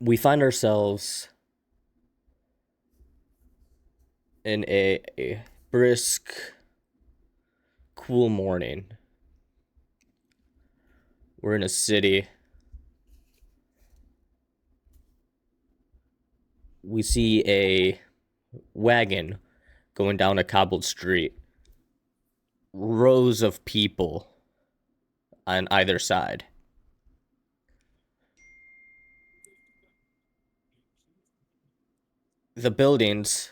We find ourselves in a brisk, cool morning. We're in a city. We see a wagon going down a cobbled street. Rows of people on either side. The buildings,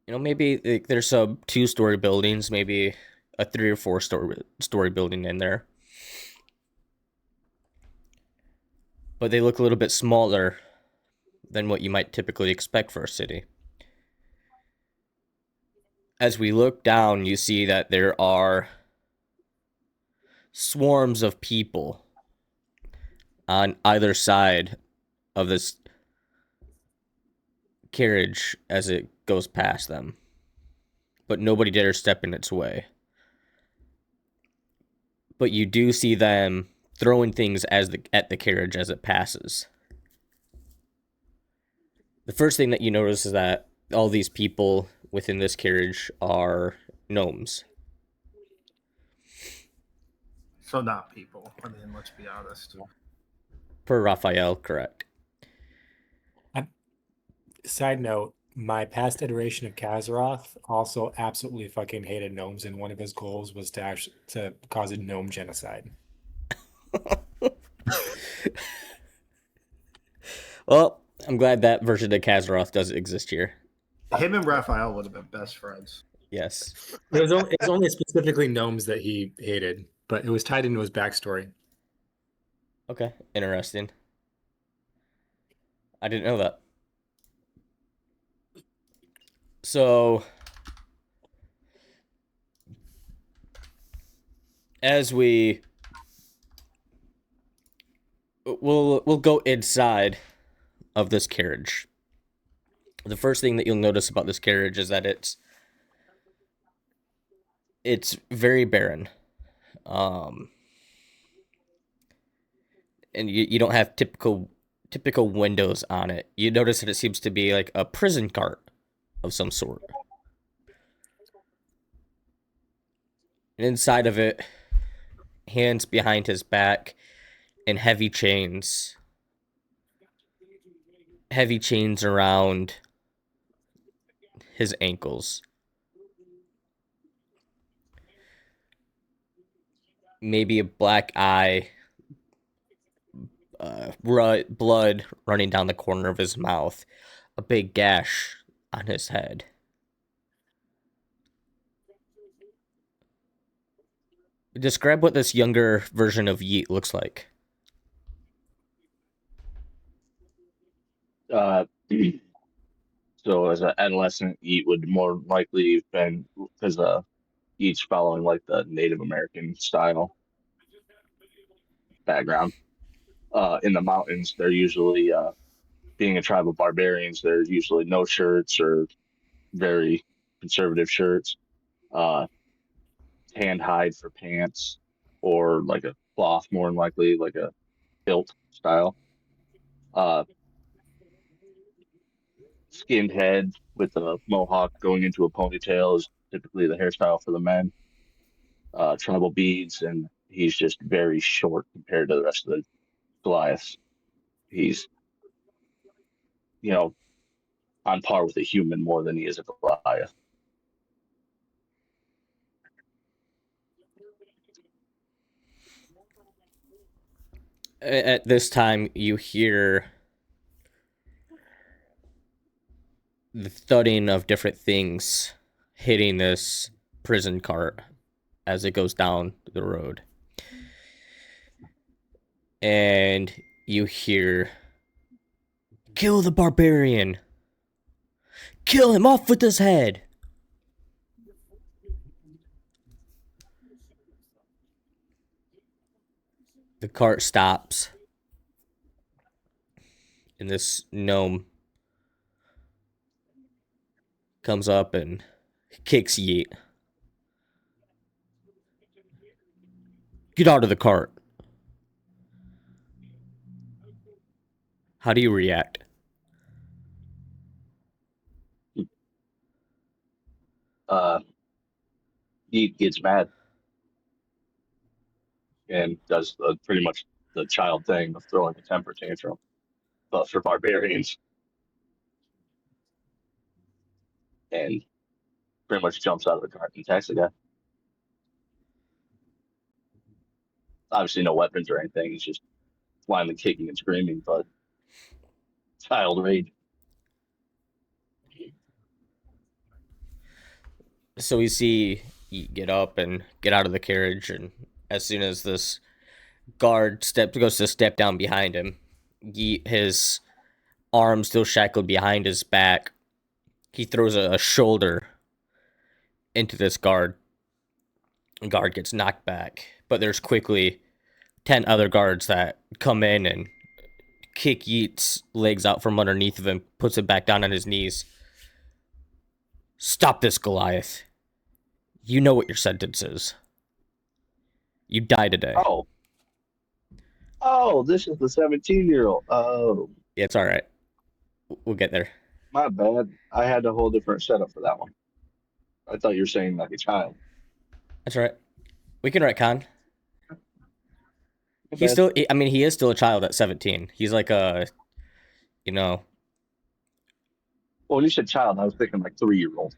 maybe there's some two-story buildings, maybe a three or four story building in there. But they look a little bit smaller than what you might typically expect for a city. As we look down, you see that there are swarms of people on either side of this carriage as it goes past them. But nobody dares step in its way. But you do see them throwing things at the carriage as it passes. The first thing that you notice is that all these people within this carriage are gnomes. So not people. I mean, let's be honest. Per Raphael, correct. Side note, my past iteration of Kazaroth also absolutely fucking hated gnomes, and one of his goals was to cause a gnome genocide. Well, I'm glad that version of Kazaroth does exist here. Him and Raphael would have been best friends. Yes. It was only specifically gnomes that he hated, but it was tied into his backstory. Okay, interesting. I didn't know that. So, as we'll go inside of this carriage. The first thing that you'll notice about this carriage is that it's very barren. And you don't have typical windows on it. You notice that it seems to be like a prison cart of some sort. And inside of it, hands behind his back and heavy chains around his ankles. Maybe a black eye, blood running down the corner of his mouth, a big gash on his head. Describe what this younger version of Yeet looks like. So as an adolescent, Yeet would more likely have been, because Yeet's following like the Native American style background. In the mountains, they're usually, being a tribe of barbarians, they're usually no shirts or very conservative shirts, uh, hand hide for pants, or like a cloth, more than likely, like a kilt style. Uh, Skinned head with a mohawk going into a ponytail is typically the hairstyle for the men. Tribal beads, and he's just very short compared to the rest of the Goliaths. He's, you know, on par with a human more than he is a Goliath. At this time, you hear the thudding of different things hitting this prison cart as it goes down the road. And you hear, "Kill the barbarian! Kill him, off with his head!" The cart stops, and this gnome comes up and kicks Yeet. "Get out of the cart." How do you react? He gets mad and does pretty much the child thing of throwing a temper tantrum, but for barbarians, and pretty much jumps out of the cart and attacks the guy. Obviously, no weapons or anything. He's just blindly kicking and screaming, but child rage. So we see Yeet get up and get out of the carriage, and as soon as this guard goes to step down behind him, Yeet, his arm still shackled behind his back, he throws a shoulder into this guard. The guard gets knocked back, but there's quickly 10 other guards that come in and kick Yeet's legs out from underneath of him, puts him back down on his knees. Stop this, Goliath. You know what your sentence is. You die today. Oh, this is the 17-year-old. Oh, Yeah, it's all right. We'll get there. my bad. I had a whole different setup for that one. I thought you were saying like a child. That's all right. We can retcon. My He's bad. still, I mean, he is still a child at 17. He's like a, you know, Well, when you said child, I was thinking like 3-year-old.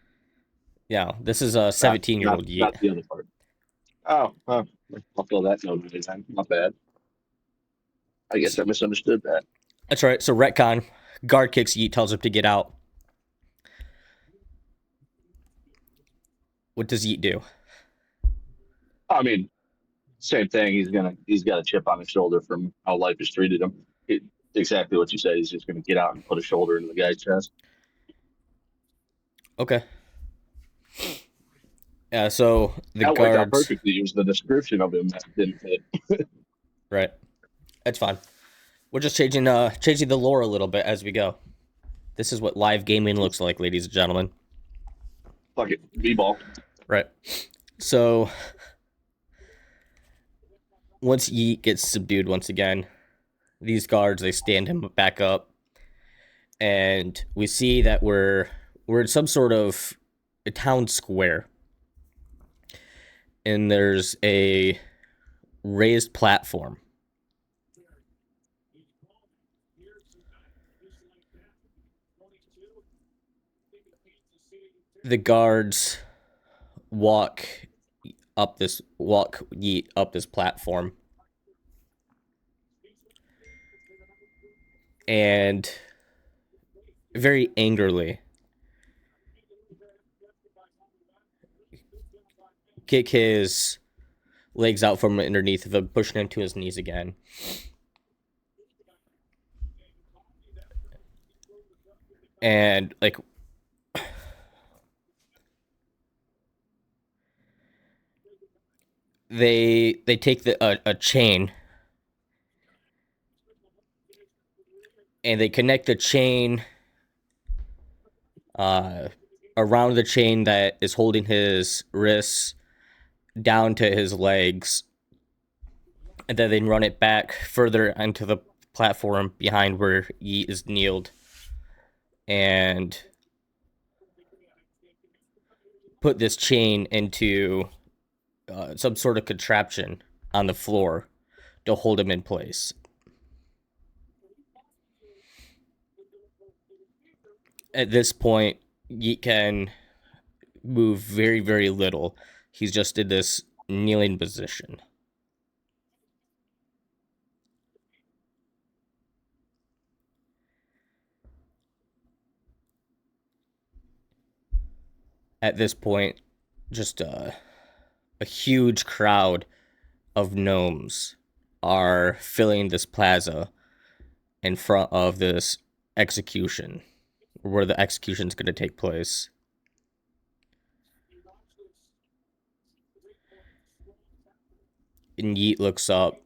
yeah, this is a 17-year-old Yeet. Not the other part. Oh, well, I'll fill that note anytime. Not bad. I guess I misunderstood that. That's right. So retcon, guard kicks Yeet, tells him to get out. What does Yeet do? I mean, same thing. He's got a chip on his shoulder from how life has treated him. Exactly what you said. He's just gonna get out and put a shoulder into the guy's chest. Okay. Yeah. So the That worked out guards. perfectly. It was the description of him that didn't fit. Right. That's fine. We're just changing the lore a little bit as we go. This is what live gaming looks like, ladies and gentlemen. Fuck it, b-ball. Right. So once Yeet gets subdued once again, these guards, they stand him back up, and we see that we're in some sort of a town square, and there's a raised platform. The guards walk Yeet up this platform, and very angrily kick his legs out from underneath of him, pushing him to his knees again. And like they take a chain, and they connect the chain around the chain that is holding his wrists down to his legs, and then they run it back further onto the platform behind where Yeet is kneeled, and put this chain into some sort of contraption on the floor to hold him in place. At this point, Yeet can move very, very little. He's just in this kneeling position. At this point, just a huge crowd of gnomes are filling this plaza in front of this execution, where the execution is going to take place. And Yeet looks up,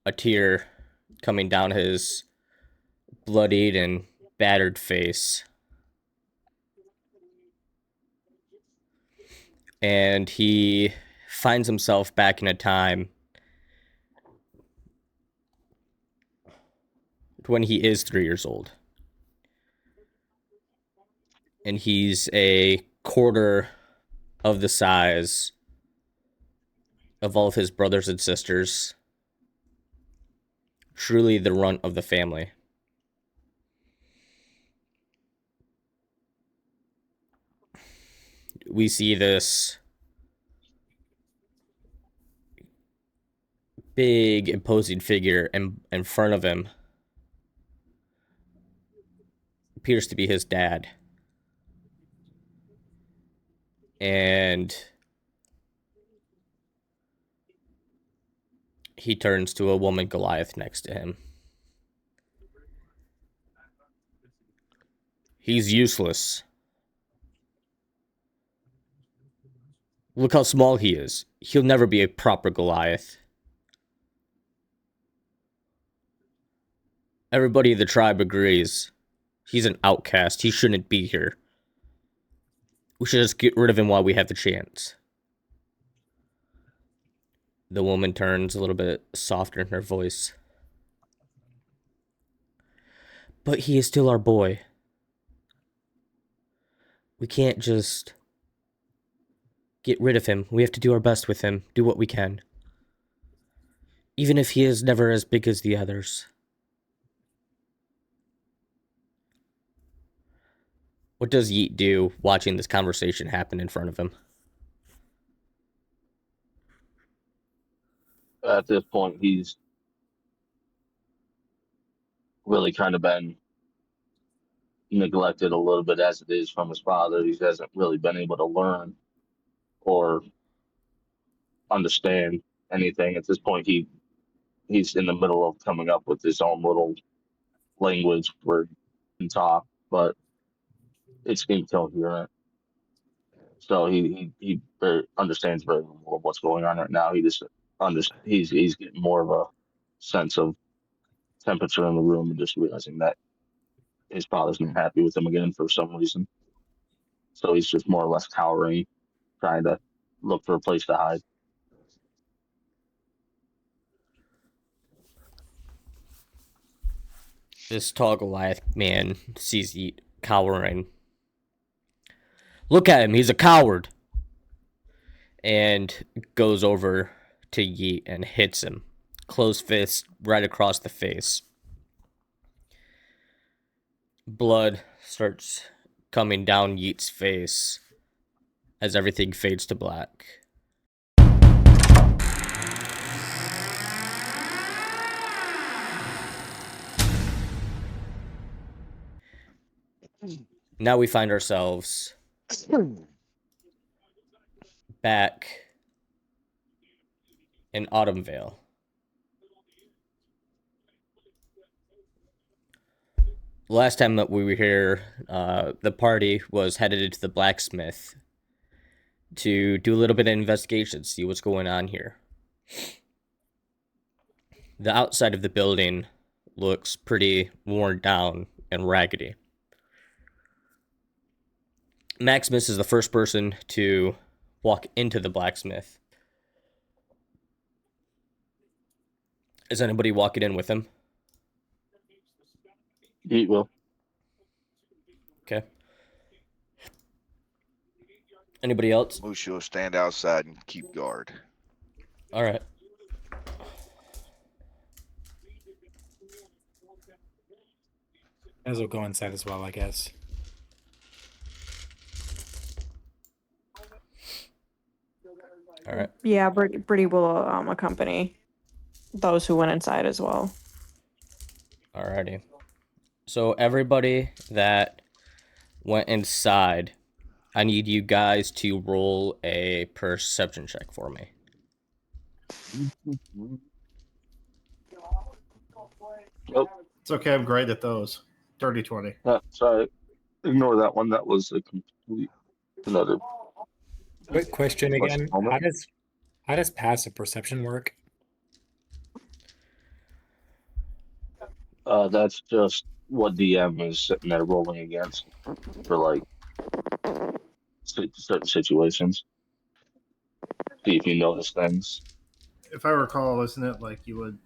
a tear coming down his bloodied and battered face. And he finds himself back in a time when he is 3 years old. And he's a quarter of the size of all of his brothers and sisters. Truly the runt of the family. We see this big, imposing figure in front of him. Appears to be his dad. And he turns to a woman Goliath next to him. He's useless. Look how small he is. He'll never be a proper Goliath. Everybody in the tribe agrees. He's an outcast. He shouldn't be here. We should just get rid of him while we have the chance. The woman turns a little bit softer in her voice. But he is still our boy. We can't just get rid of him. We have to do our best with him. Do what we can. Even if he is never as big as the others. What does Yeet do watching this conversation happen in front of him? At this point, he's really kind of been neglected a little bit as it is from his father. He hasn't really been able to learn or understand anything. At this point, he's in the middle of coming up with his own little language where he can talk, but it's incoherent. So he understands very little of what's going on right now. He just he's getting more of a sense of temperature in the room and just realizing that his father's not happy with him again for some reason. So he's just more or less cowering, trying to look for a place to hide. This tall Goliath man sees Yeet cowering. Look at him, he's a coward. And goes over to Yeet and hits him. Closed fist right across the face. Blood starts coming down Yeet's face as everything fades to black. Now we find ourselves back in Autumnvale. Last time that we were here, the party was headed into the blacksmith to do a little bit of investigation, see what's going on here. The outside of the building looks pretty worn down and raggedy. Maximus is the first person to walk into the blacksmith. Is anybody walking in with him? He will. Okay. Anybody else? Moose will stand outside and keep guard. All right. As will go inside as well, I guess. All right. Yeah, Brittany will accompany those who went inside as well. Alrighty. So everybody that went inside, I need you guys to roll a perception check for me. Oh, It's okay. I'm great at those. 30-20. sorry. Ignore that one. That was a complete another. Quick question Question again. moment. How does passive perception work? That's just what DM is sitting there rolling against for like certain situations. See if you notice things. If I recall, isn't it like you would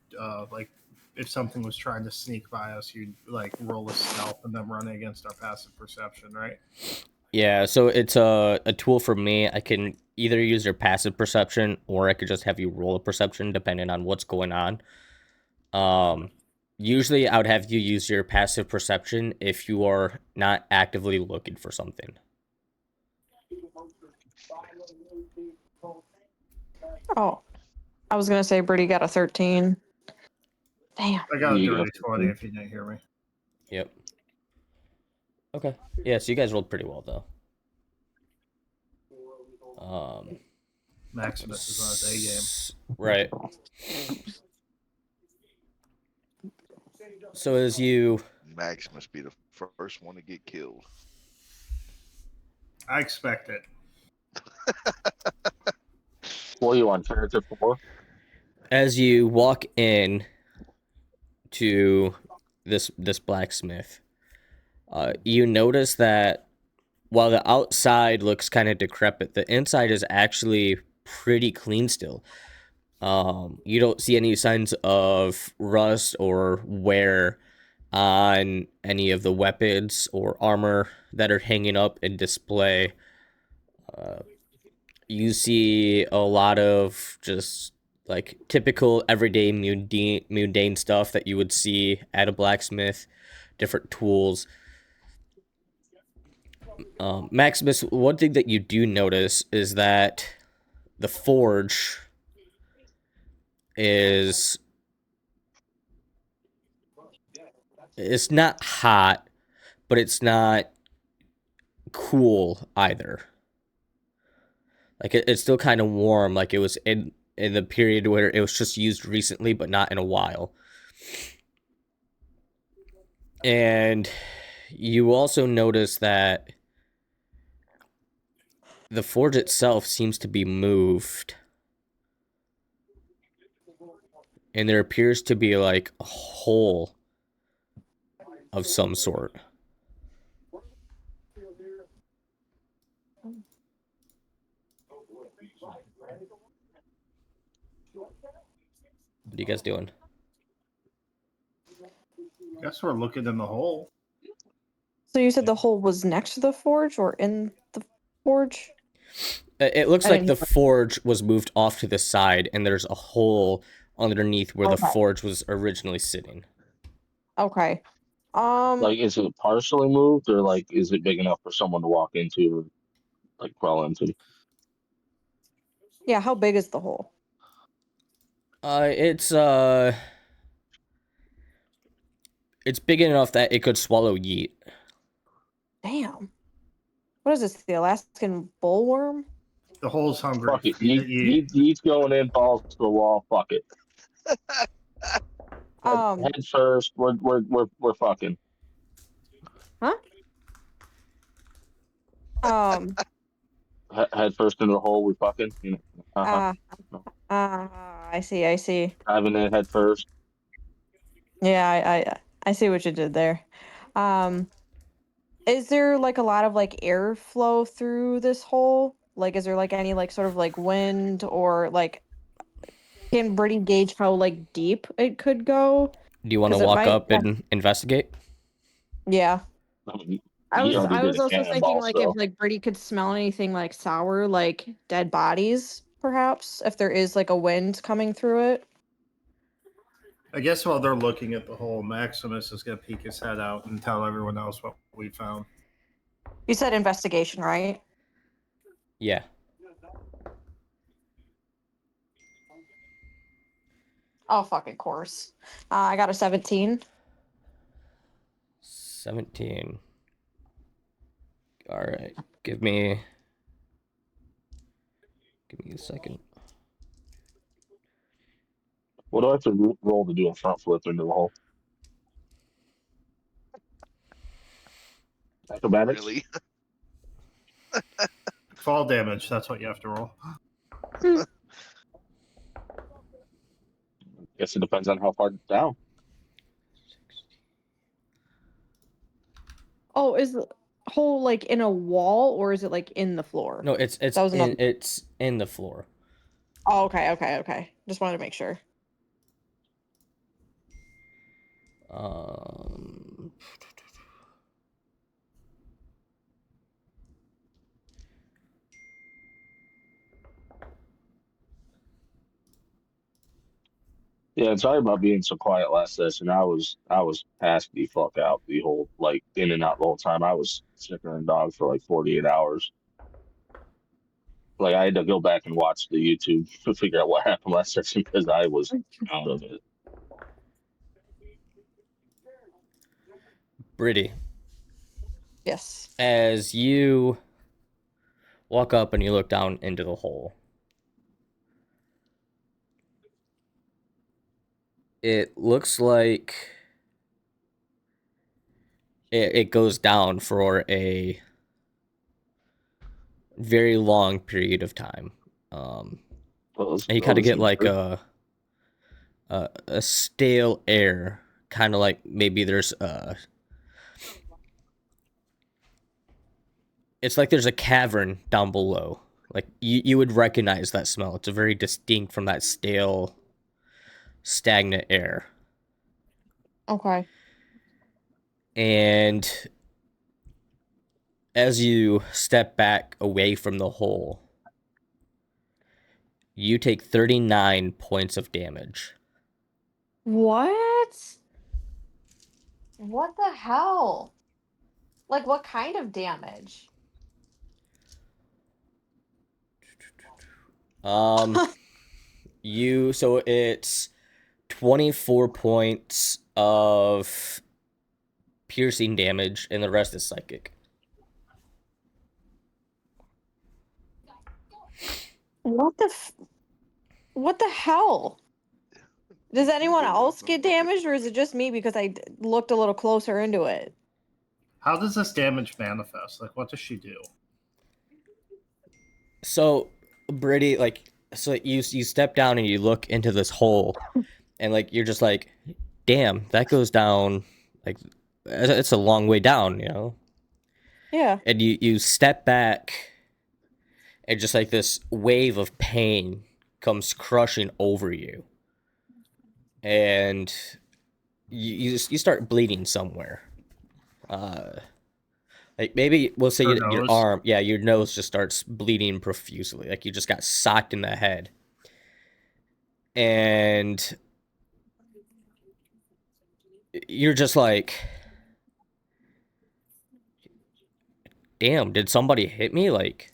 like if something was trying to sneak by us, you'd like roll a stealth and then run against our passive perception, right? Yeah, so it's a tool for me. I can either use your passive perception or I could just have you roll a perception depending on what's going on. Usually I would have you use your passive perception if you are not actively looking for something. Oh, I was gonna say Brittany got a 13. Damn. I got a You dirty got 20 if you didn't hear me. Yep. Okay. Yeah, so you guys rolled pretty well though. Maximus is on his A game. Right. So as you Max must be the first one to get killed. I expect it. What do you want, character 4? as you walk in to this blacksmith, you notice that while the outside looks kind of decrepit, the inside is actually pretty clean still. You don't see any signs of rust or wear on any of the weapons or armor that are hanging up in display. You see a lot of just like typical everyday mundane stuff that you would see at a blacksmith, different tools. Maximus, one thing that you do notice is that the forge is it's not hot, but it's not cool either. Like it's still kind of warm, like it was in the period where it was just used recently, but not in a while. And you also notice that the forge itself seems to be moved. And there appears to be like a hole of some sort. What are you guys doing? Guess we're looking in the hole. So you said the hole was next to the forge or in the forge? It looks I like didn't the hear. forge was moved off to the side, and there's a hole underneath where the Okay. forge was originally sitting. Okay. Like, is it partially moved, or like, is it big enough for someone to walk into or like crawl into? Yeah, how big is the hole? It's big enough that it could swallow Yeet. Damn. What is this? The Alaskan bullworm? The hole's hungry. Fuck it. Feed it, eat. Yeet's going in, balls to the wall. Fuck it. Um, Head first. We're fucking. huh? Head first into the hole. We fucking. You know, I see. diving in head first. Yeah, I see what you did there. Is there like a lot of like airflow through this hole? Like, is there like any like sort of like wind or like can Brittany gauge how like deep it could go? Do you want to 'Cause it walk might- up and investigate? Yeah. I mean, I Yeet already was did a also thinking cannonball, like so. if like Brittany could smell anything like sour, like dead bodies, perhaps, if there is like a wind coming through it. I guess while they're looking at the hole, Maximus is going to peek his head out and tell everyone else what we found. You said investigation, right? Yeah. Oh, fucking course. I got a 17. 17. All right. Give me a second. What do I have to roll to do a front flip into the hole? Acrobatics? Really? Fall damage, that's what you have to roll. Guess it depends on how far down. Oh, is the hole like in a wall or is it like in the floor? No, it's That was another- it's in the floor. Oh, okay. Just wanted to make sure. Um, Yeah, and sorry about being so quiet last session. I was passed the fuck out the whole like in and out the whole time. I was sicker than dog for like 48 hours. Like I had to go back and watch the YouTube to figure out what happened last session because I was out of it. Britty, Yes. as you walk up and you look down into the hole, it looks like it goes down for a very long period of time. And you kind of This get is like a stale air, kind of like maybe there's it's like there's a cavern down below. Like you would recognize that smell. It's a very distinct from that stale, stagnant air. Okay. And as you step back away from the hole, you take 39 points of damage. What? What the hell? Like, what kind of damage? So it's 24 points of piercing damage, and the rest is psychic. What the hell? Does anyone else get damaged, or is it just me because I looked a little closer into it? How does this damage manifest? Like, what does she do? So, Brady, like, so you step down and you look into this hole, and like you're just like, damn, that goes down. Like, it's a long way down, you know. Yeah. And you step back, and just like this wave of pain comes crushing over you, and you start bleeding somewhere. Like maybe we'll say Her your nose? arm, yeah, your nose just starts bleeding profusely, like you just got socked in the head, and you're just like, damn, did somebody hit me? Like,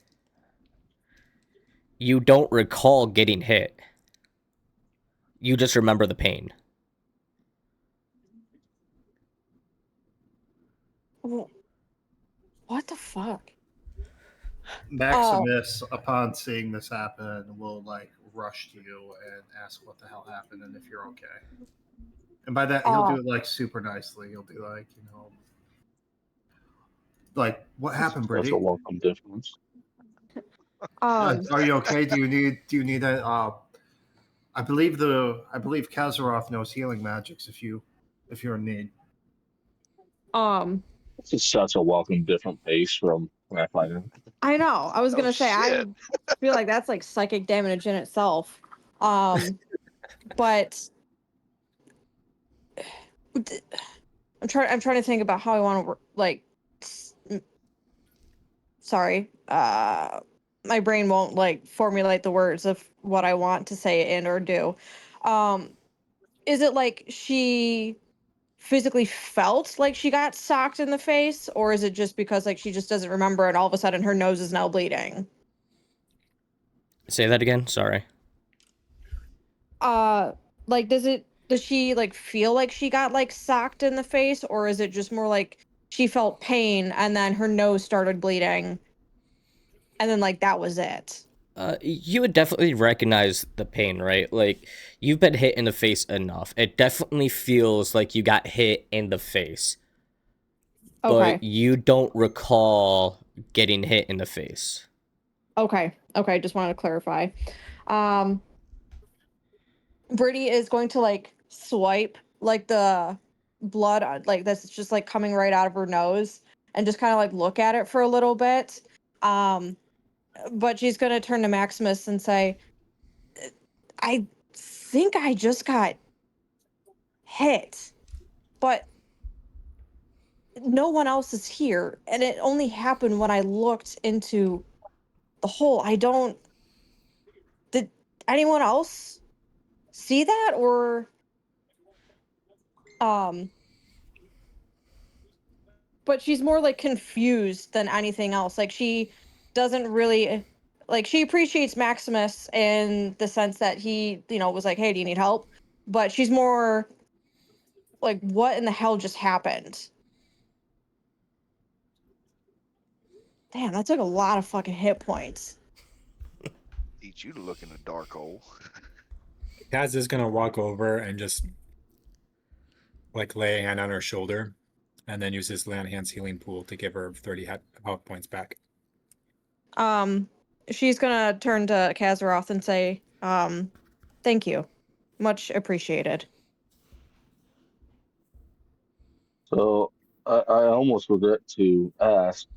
you don't recall getting hit. You just remember the pain. What the fuck? Maximus, upon seeing this happen, will like rush to you and ask what the hell happened and if you're okay. And by that, he'll do it like super nicely. He'll be like, like, what happened, That's a Brittany? welcome difference. Are you okay? Do you need a? I believe Kazaroth knows healing magics if you're in need. It's just such a welcome different pace from when I find him. I know. I was Oh, gonna say shit. I feel like that's like psychic damage in itself. But I'm trying to think about how I want to like. Sorry, my brain won't like formulate the words of what I want to say and or do. Is it like she physically felt like she got socked in the face, or is it just because like she just doesn't remember and all of a sudden her nose is now bleeding? Say that again. Sorry. Like does she like feel like she got like socked in the face, or is it just more like she felt pain and then her nose started bleeding and then like that was it? You would definitely recognize the pain, right? Like, you've been hit in the face enough. It definitely feels like you got hit in the face. Okay. But you don't recall getting hit in the face. Okay. Just wanted to clarify. Brittany is going to like swipe like the blood like that's just like coming right out of her nose and just kind of like look at it for a little bit. But she's going to turn to Maximus and say, I think I just got hit but no one else is here, and it only happened when I looked into the hole. Did anyone else see that, or but she's more like confused than anything else. Like she doesn't really like, she appreciates Maximus in the sense that he, was like, hey, do you need help? But she's more like, what in the hell just happened? Damn, that took a lot of fucking hit points. Teach you to look in the dark hole. Kaz is gonna walk over and just like lay a hand on her shoulder, and then use his lay on hands healing pool to give her 30 health points back. She's gonna turn to Kazaroth and say, thank you. Much appreciated. So I almost regret to ask.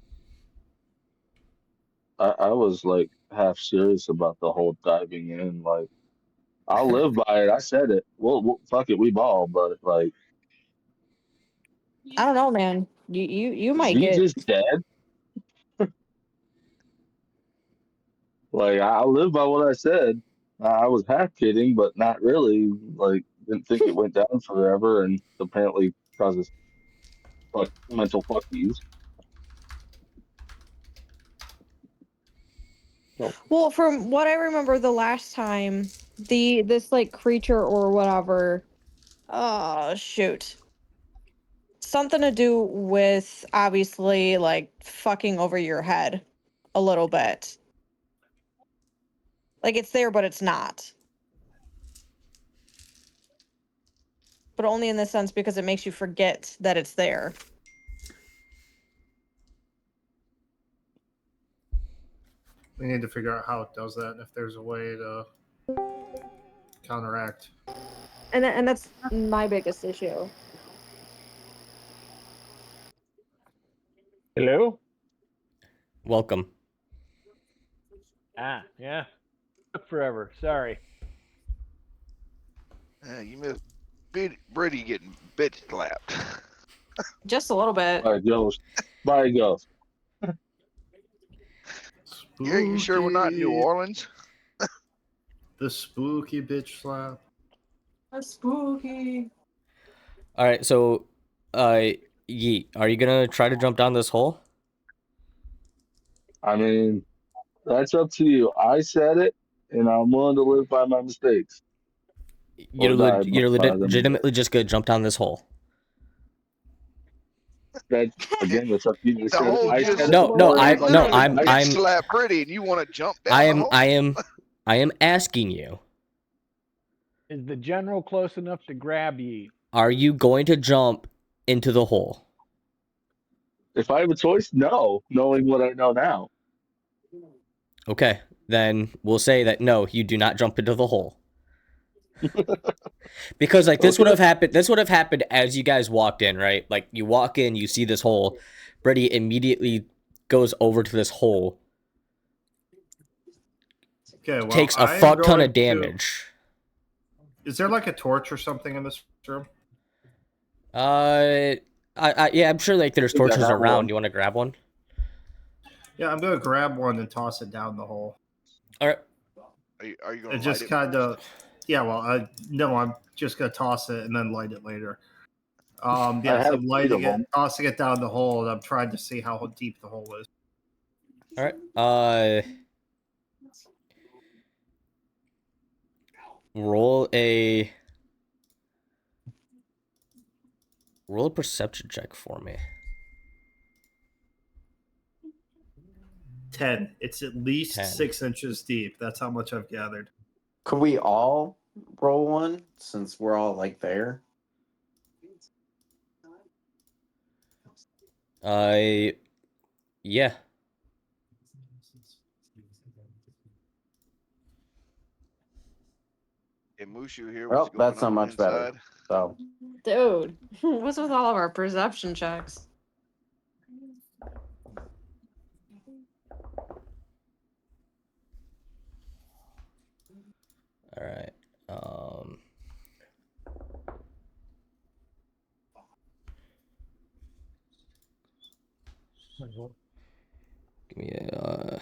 I was like half serious about the whole diving in. Like, I'll live by it. I said it. Well, fuck it, we ball. But like, I don't know, man. You is might he get. just dead? Like, I live by what I said. I was half kidding, but not really. Like, didn't think it went down forever, and apparently causes mental fuck yous. So, Well, from what I remember the last time, this like creature or whatever, oh shoot. Something to do with obviously like fucking over your head a little bit. Like it's there, but it's not. But only in the sense because it makes you forget that it's there. We need to figure out how it does that and if there's a way to counteract. And that's my biggest issue. Hello? Welcome. Yeah. Took forever. Sorry. You missed Brady getting bitch slapped. Just a little bit. by Ghost. By Ghost. Yeah, you sure we're not in New Spooky. Orleans? The spooky bitch slap. That's spooky. All right, so, Yeet, are you gonna try to jump down this hole? I mean, that's up to you. I said it, and I'm willing to live by my mistakes. You're, Or die you're by them. legitimately just gonna jump down this hole. That again, that's up to you. The hole I just said No, it. no, Brady I'm no, literally bitch I'm slapped Brady, and you want to jump down I the am hole? I am asking you. Is the general close enough to grab ye? Are you going to jump into the hole? If I have a choice, no. Knowing what I know now. Okay, then we'll say that no, you do not jump into the hole. Because like this would have happened. This would have happened as you guys walked in, right? Like you walk in, you see this hole. Brady immediately goes over to this hole, Okay, well, takes a I'm fuck ton going of damage. Is there like a torch or something in this room? Yeah, I'm sure like there's I think I torches have around. one. You want to grab one? Yeah, I'm gonna grab one and toss it down the hole. All right. Are you going It to just light it? kind of, yeah. Well, no, I'm just gonna toss it and then light it later. Yeah, so have I'm 8 lighting of it, them. tossing it down the hole, and I'm trying to see how deep the hole is. All right. Roll a perception check for me. 10. It's at least 10. 6 inches deep. That's how much I've gathered. Could we all roll one since we're all like there? Yeah. And Mushu here, Well, what's going that's not on much inside? better. So Dude, what's with all of our perception checks? All right. Give me a.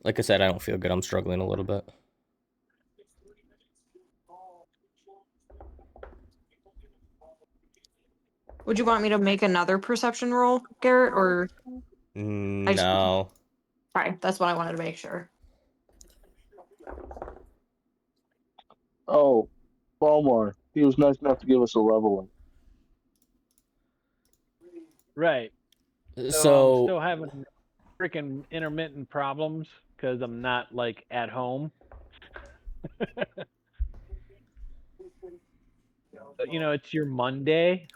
Like I said, I don't feel good. I'm struggling a little bit. Would you want me to make another perception roll, Garrett, or? No. Sorry, that's what I wanted to make sure. Oh, Balmar. He was nice enough to give us a leveling. Right. So I'm So still having freaking intermittent problems because I'm not like at home. But, you know, it's your Monday.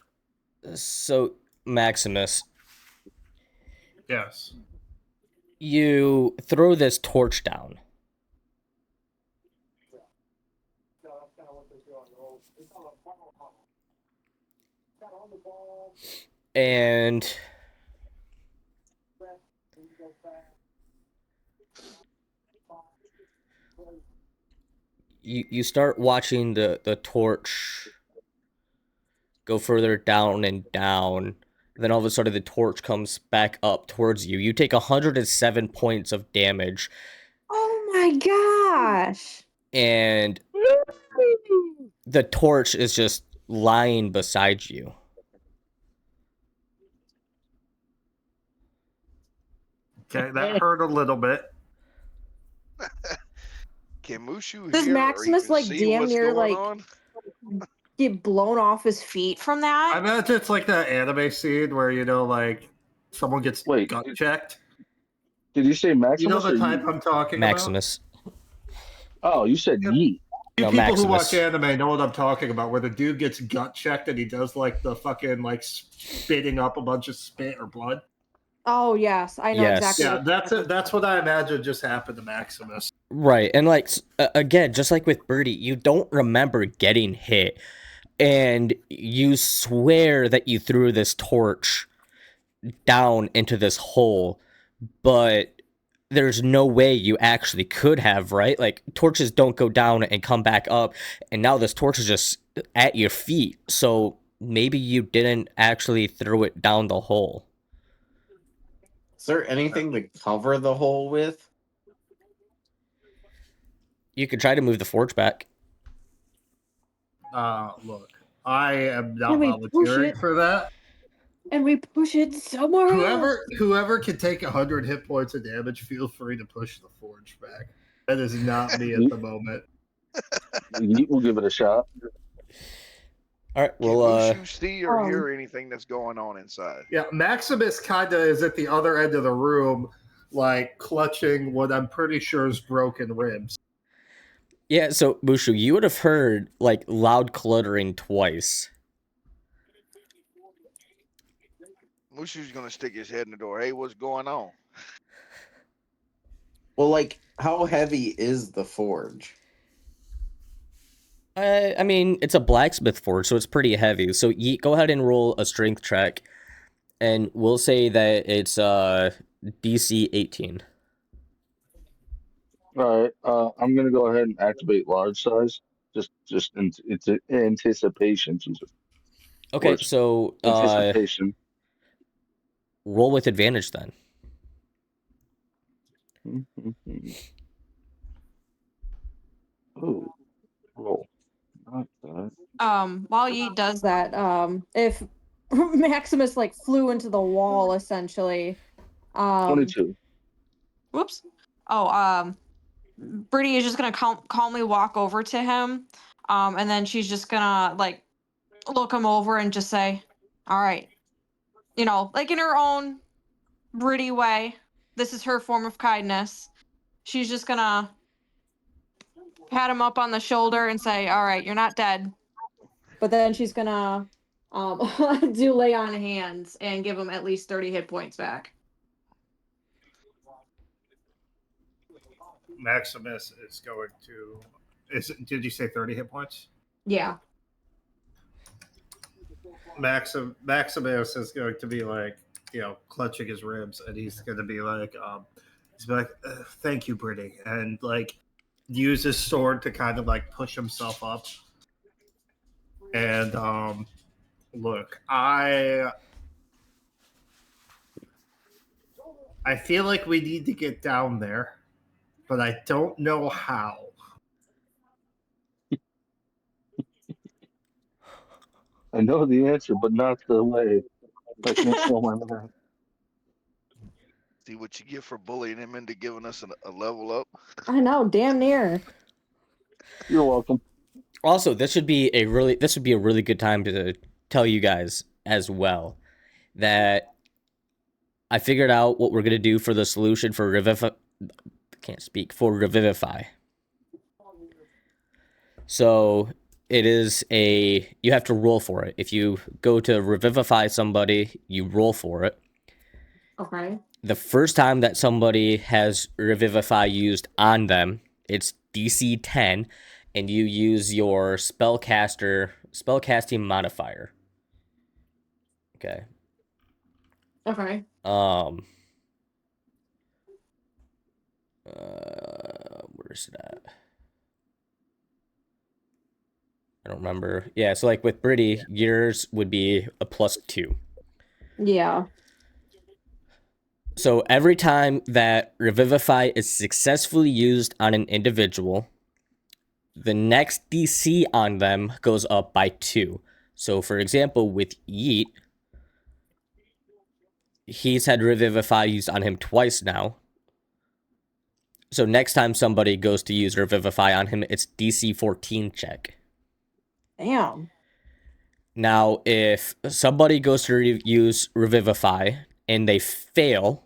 so Maximus, Yes. you throw this torch down. And you start watching the torch go further down and down. Then all of a sudden the torch comes back up towards you. You take 107 points of damage. Oh my gosh. And the torch is just lying beside you. Okay, that hurt a little bit. Can Mushu Does hear or Maximus even like see damn what's near going like on? get blown off his feet from I that? imagine it's like that anime scene where like someone gets Wait, gut checked. Did you say You know Maximus the or type Yeet? I'm talking Maximus. Oh, you said Yep. Yeet. You No, people who watch Maximus. anime know what I'm talking about, where the dude gets gut checked and he does like the fucking like spitting up a bunch of spit or blood. Oh yes, I know Yes. exactly. Yeah, what that's it. That's what I imagine just happened to Maximus. Right. And like again, just like with Birdie, you don't remember getting hit. And you swear that you threw this torch down into this hole, but there's no way you actually could have, right? Like torches don't go down and come back up, and now this torch is just at your feet. So maybe you didn't actually throw it down the hole. Is there anything to cover the hole with? You could try to move the forge back. Look, I am not Can we push volunteering it? for that. And we push it somewhere else. Whoever can take 100 hit points of damage, feel free to push the forge back. That is not me at the moment. Yeet will give it a shot. All right, Can well, Mushu see or hear anything that's going on inside? Yeah, Maximus kind of is at the other end of the room, like clutching what I'm pretty sure is broken ribs. yeah. So Mushu, you would have heard like loud cluttering twice. Mushu's gonna stick his head in the door. Hey, what's going on? Well, like, how heavy is the forge? I mean, it's a blacksmith forge, so it's pretty heavy. So go ahead and roll a strength check, and we'll say that it's DC 18. All right. I'm gonna go ahead and activate large size. Just it's anticipation. Jesus. Okay, Words. so Anticipation. roll with advantage then. Oh, roll. Not that. While Yeet does that, if Maximus like flew into the wall essentially, 22. whoops. Oh, Brittany is just gonna calmly walk over to him, and then she's just gonna like look him over and just say, "All right," you know, like in her own Britty way. This is her form of kindness. She's just gonna pat him up on the shoulder and say, "All right, you're not dead." But then she's gonna do lay on hands and give him at least 30 hit points back. Maximus is going to. Did you say 30 hit points? Yeah. Maximus is going to be like, clutching his ribs, and he's going to be like, thank you, Brittany, and like use his sword to kind of like push himself up. And look, I I feel like we need to get down there, but I don't know how. I know the answer, but not the way. I can't tell my mind. See what you get for bullying him into giving us a level up. I know, damn near. You're welcome. Also, this would be a really good time to tell you guys as well that I figured out what we're gonna do for the solution for Revivify. So it is you have to roll for it. If you go to revivify somebody, you roll for it. Okay. The first time that somebody has Revivify used on them, it's DC 10, and you use your spellcasting modifier. Okay. Okay. Where's it at? I don't remember. Yeah, so like with Brittany, yours would be a +2. Yeah. So every time that Revivify is successfully used on an individual, the next DC on them goes up by 2. So for example, with Yeet, he's had Revivify used on him twice now. So next time somebody goes to use Revivify on him, it's DC 14 check. Damn. Now, if somebody goes to use Revivify and they fail,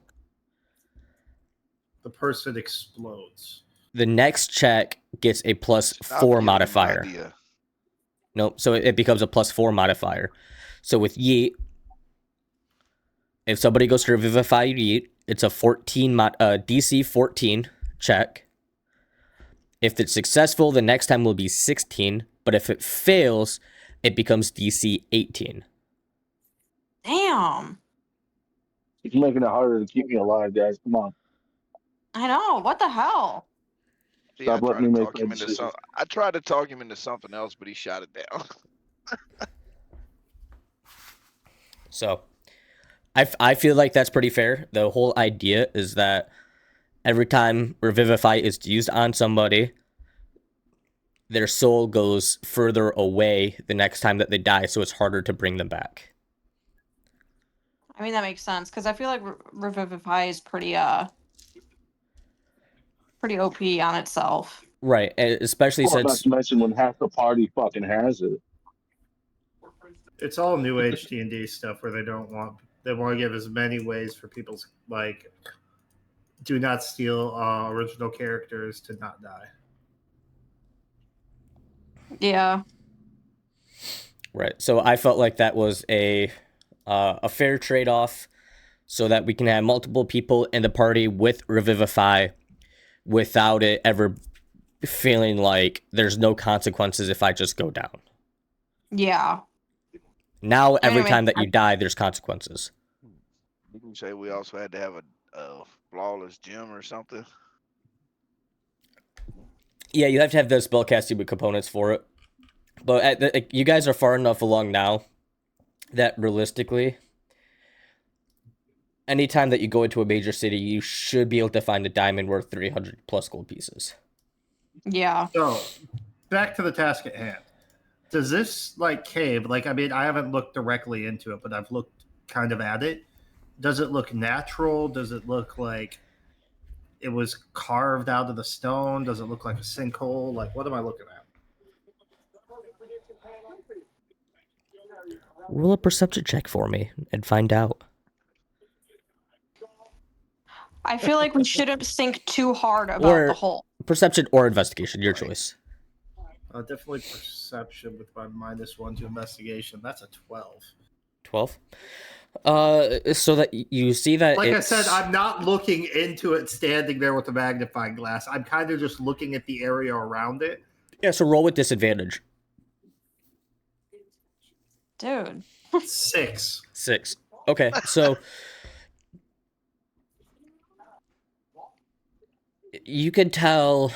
The person explodes. the next check gets a Stop +4 giving him modifier. idea. Nope, so it becomes a +4 modifier. So with Yeet, if somebody goes to Revivify Yeet, it's a DC 14 check. If it's successful, the next time will be 16, but if it fails, it becomes DC 18. Damn. It's making it harder to keep me alive, guys. Come on. I know. What the hell? See, Stop letting me make bad decisions. I tried to talk him into something else, but he shot it down. So I feel like that's pretty fair. The whole idea is that every time Revivify is used on somebody, their soul goes further away the next time that they die, so it's harder to bring them back. I mean, that makes sense because I feel like Revivify is pretty OP on itself. Right, and especially Well, not since to mention when half the party fucking has it. It's all new age D&D stuff where they want to give as many ways for people's like do not steal original characters to not die. Yeah. right. So I felt like that was a fair trade-off so that we can have multiple people in the party with Revivify without it ever feeling like there's no consequences if I just go down. Yeah. Now, every Anyway, time that you die, there's consequences. You can say we also had to have a flawless gym or something. Yeah, you have to have the spellcasting with components for it. But you guys are far enough along now that realistically, anytime that you go into a major city, you should be able to find a diamond worth 300 plus gold pieces. Yeah. So, back to the task at hand. Does this like cave, like I mean, I haven't looked directly into it, but I've looked kind of at it. Does it look natural? Does it look like it was carved out of the stone? Does it look like a sinkhole? Like, what am I looking at? Roll a perception check for me and find out. I feel like we shouldn't think too hard about the hole. Perception or investigation, your choice. Definitely perception with my -1 to investigation. That's a 12. 12. So that you see that Like I said, I'm not looking into it standing there with a magnifying glass. I'm kind of just looking at the area around it. Yeah, so roll with disadvantage. Dude. 6. 6. Okay, so you can tell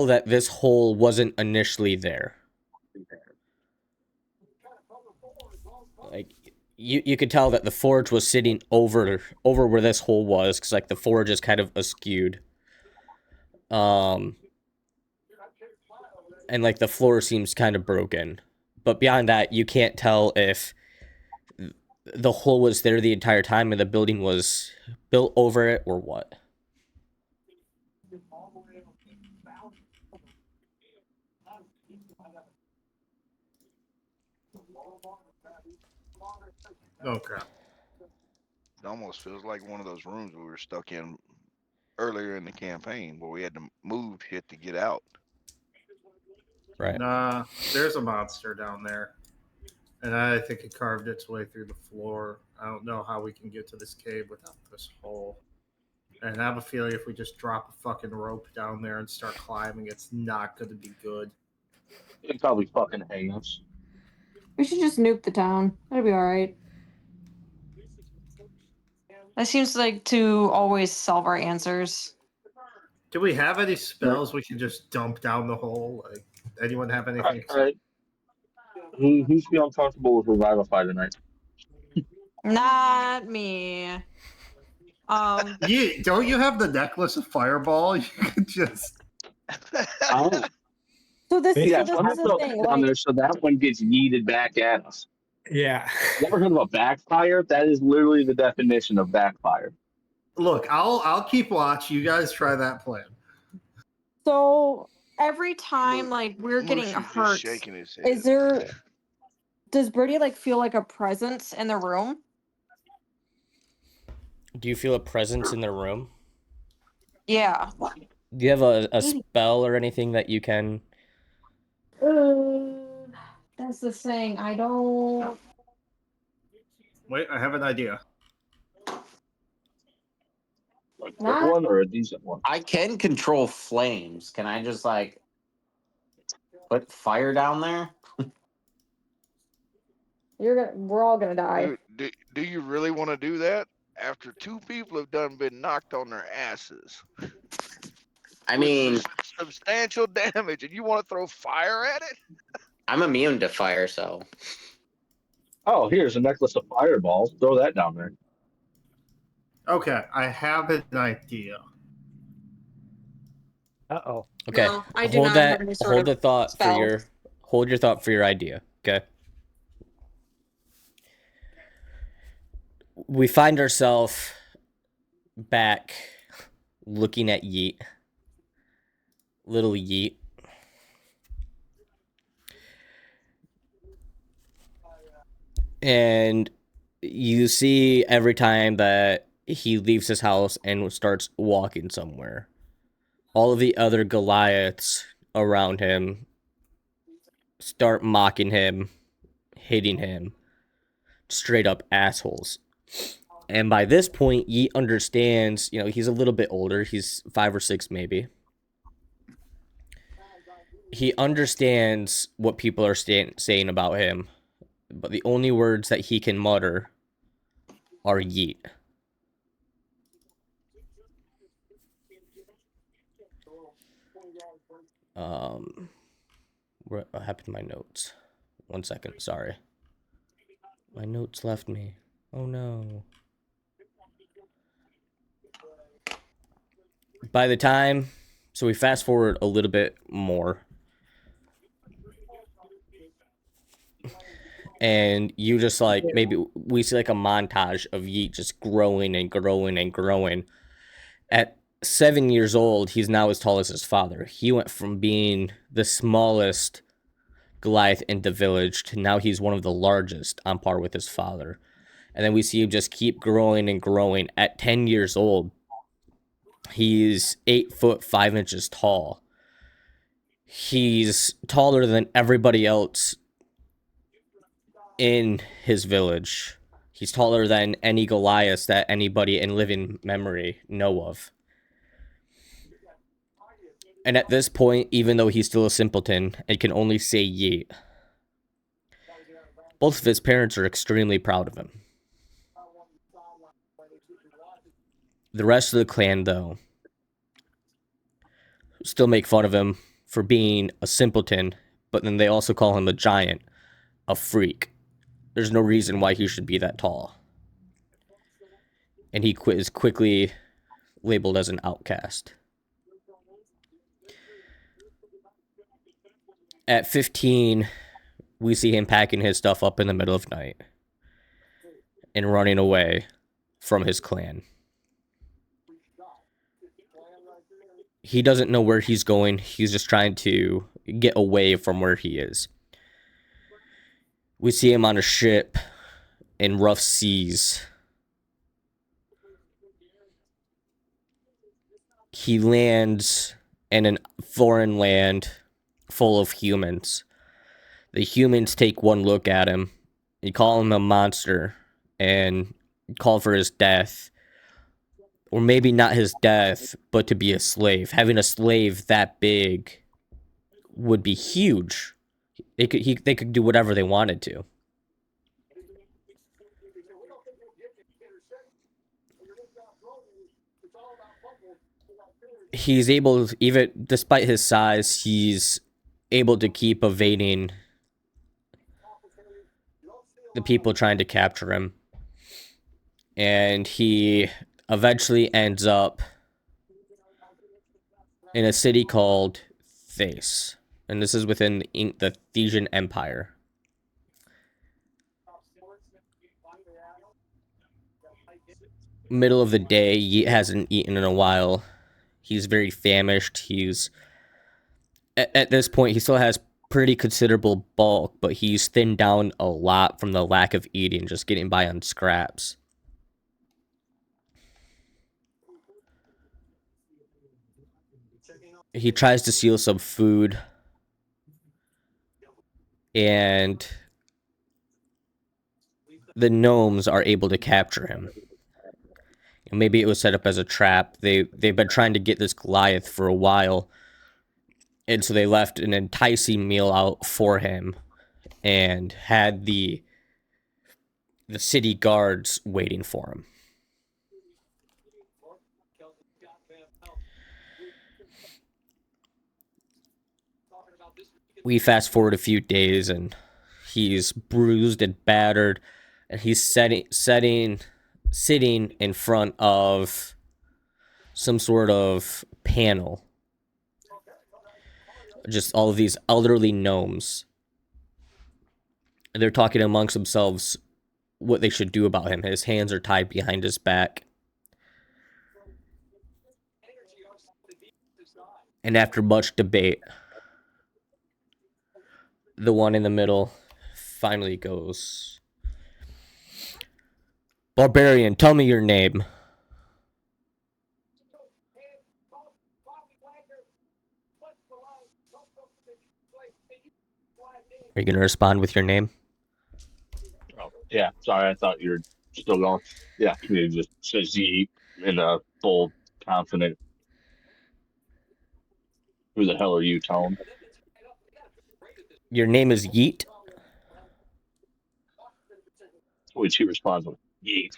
that this hole wasn't initially there. Like you could tell that the forge was sitting over where this hole was, because like the forge is kind of askewed. And like the floor seems kind of broken. But beyond that, you can't tell if the hole was there the entire time and the building was built over it or what. Oh crap. It almost feels like one of those rooms we were stuck in earlier in the campaign where we had to move shit to get out. Right. Nah, there's a monster down there. And I think it carved its way through the floor. I don't know how we can get to this cave without this hole. And I have a feeling if we just drop a fucking rope down there and start climbing, it's not going to be good. It'd probably fucking hang us. We should just nuke the town. That'd be all right. That seems like to always solve our answers. Do we have any spells we can just dump down the hole? Like, anyone have anything? All right. Who's feeling comfortable with Revivify tonight? Not me. Yeah, don't you have the necklace of Fireball? You could just. Oh, So this, Yeah, so I'm this is gonna the throw thing. it down Like, there so that one gets yeeted back at us. Yeah. You ever heard of a backfire? That is literally the definition of backfire. Look, I'll keep watch. You guys try that plan. so every time like we're getting Mushu's just hurt, shaking his head. is there? Does Birdie like feel like a presence in the room? Do you feel a presence in the room? Yeah. Do you have a spell or anything that you can? That's the thing. I don't. Wait, I have an idea. Like a Not- good one or a decent one? I can control flames. Can I just like put fire down there? We're all gonna die. Do you really want to do that? After 2 people have been knocked on their asses. I with mean, substantial damage, and you want to throw fire at it? I'm immune to fire, so Oh, here's a necklace of fireballs. Throw that down there. Okay, I have an idea. Uh-oh. Okay, No, I do hold not that. have any sort Hold of the thought spell. for your. Hold your thought for your idea. Okay. We find ourselves back looking at Yeet. Little Yeet. And you see every time that he leaves his house and starts walking somewhere, all of the other Goliaths around him start mocking him, hitting him, straight up assholes. And by this point, Yeet understands, he's a little bit older. He's 5 or 6 maybe. He understands what people are saying about him, but the only words that he can mutter are Yeet. What happened to my notes? 1 second, sorry. My notes left me. Oh no. By the time, so we fast forward a little bit more. And you just like, maybe we see like a montage of Yeet just growing and growing and growing. At 7 years old, he's now as tall as his father. He went from being the smallest Goliath in the village to now he's one of the largest, on par with his father. And then we see him just keep growing and growing. At 10 years old, he's 8 foot 5 inches tall. He's taller than everybody else in his village. He's taller than any Goliath that anybody in living memory know of. And at this point, even though he's still a simpleton and can only say Yeet, both of his parents are extremely proud of him. The rest of the clan, though, still make fun of him for being a simpleton, but then they also call him a giant, a freak, There's no reason why he should be that tall. And he is quickly labeled as an outcast. At 15, we see him packing his stuff up in the middle of night and running away from his clan. He doesn't know where he's going. He's just trying to get away from where he is. We see him on a ship in rough seas. He lands in a foreign land full of humans. The humans take one look at him. They call him a monster and call for his death. Or maybe not his death, but to be a slave. Having a slave that big would be huge. They could do whatever they wanted to. He's able, even despite his size, he's able to keep evading the people trying to capture him. And he eventually ends up in a city called Thrace. And this is within the Thesian Empire. Middle of the day, he hasn't eaten in a while. He's very famished. He's at this point, he still has pretty considerable bulk, but he's thinned down a lot from the lack of eating, just getting by on scraps. He tries to steal some food, and the gnomes are able to capture him. Maybe it was set up as a trap. They've been trying to get this Goliath for a while, and so they left an enticing meal out for him and had the city guards waiting for him. We fast forward a few days, and he's bruised and battered, and he's sitting in front of some sort of panel. Just all of these elderly gnomes. They're talking amongst themselves what they should do about him. His hands are tied behind his back. And after much debate, the one in the middle finally goes, "Barbarian, tell me your name." Are you going to respond with your name? Oh, yeah, sorry, I thought you were still going. Yeah, you just says Z in a full, confident. Who the hell are you, tone? Your name is Yeet? Which he responds with, yeet.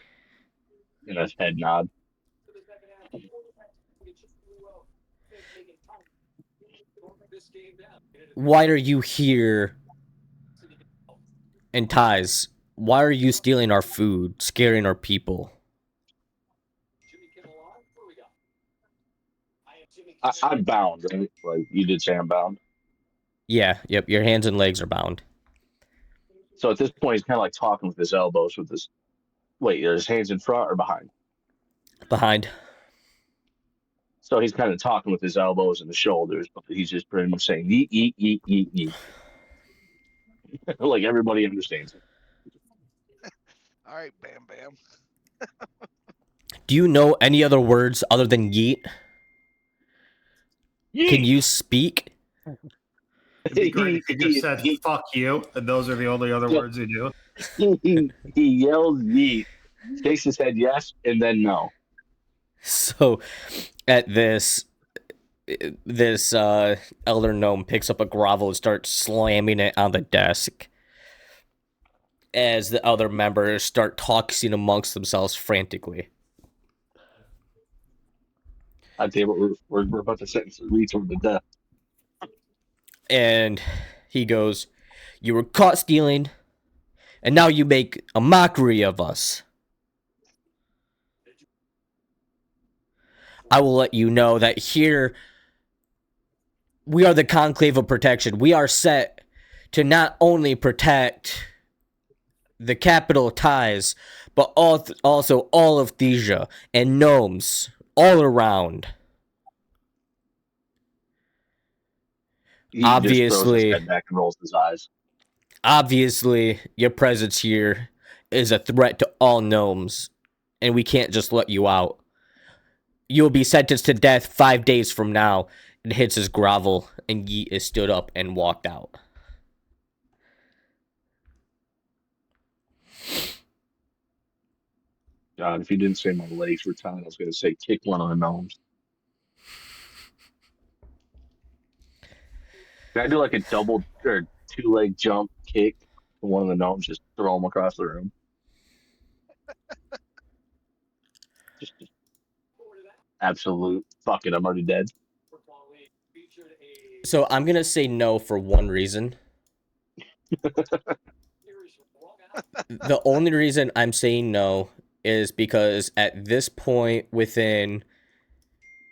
And a head nod. Why are you here? And Ties, why are you stealing our food, scaring our people? I'm bound, right? Like, you did say I'm bound. Yeah, yep, your hands and legs are bound. So at this point, he's kind of like talking with his elbows with his... Wait, are his hands in front or behind? Behind. So he's kind of talking with his elbows and the shoulders, but he's just pretty much saying, yeet, yeet, yeet, yeet, yeet. Like, everybody understands it. All right, Bam Bam. Do you know any other words other than yeet? Yeet! Can you speak? It'd be great if you just said "fuck you," and those are the only other words you do. He yells yeet, shakes his head yes, and then no. So, at this elder gnome picks up a grovel and starts slamming it on the desk as the other members start talking amongst themselves frantically. I tell you what, we're about to sentence the retard to death. And he goes, "You were caught stealing, And now you make a mockery of us. I will let you know that here we are the Conclave of Protection. We are set to not only protect the capital ties, but also all of Thesia and gnomes all around. He just throws his Obviously, head back and rolls his eyes. obviously, your presence here is a threat to all gnomes, and we can't just let you out. You'll be sentenced to death 5 days from now. It hits his grovel, and Yeet is stood up and walked out. God, if you didn't say my legs were tied, I was going to say kick one of the gnomes. Can I do like a double or 2-leg jump kick to one of the gnomes? Just throw them across the room. Just absolute. Fuck it, I'm already dead. So I'm going to say no for one reason. The only reason I'm saying no is because at this point within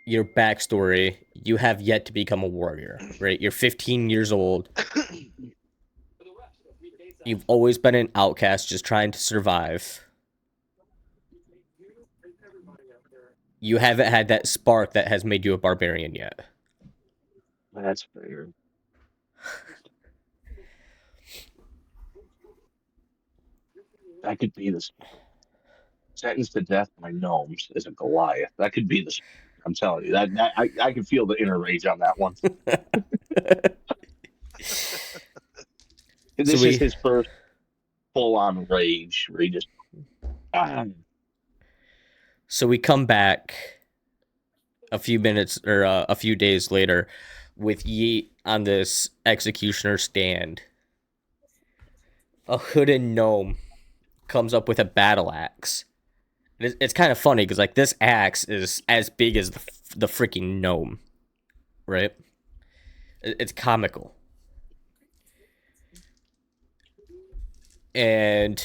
your backstory, you have yet to become a warrior, right? You're 15 years old. You've always been an outcast just trying to survive. You haven't had that spark that has made you a barbarian yet. That's fair. That could be this. Sentenced to death by gnomes is a Goliath. That could be this. I'm telling you that I can feel the inner rage on that one. This is his first full-on rage where he just. So we come back a few minutes or a few days later with Yeet on this executioner stand. A hooded gnome comes up with a battle axe. It's kind of funny because like this axe is as big as the freaking gnome, right? It's comical. And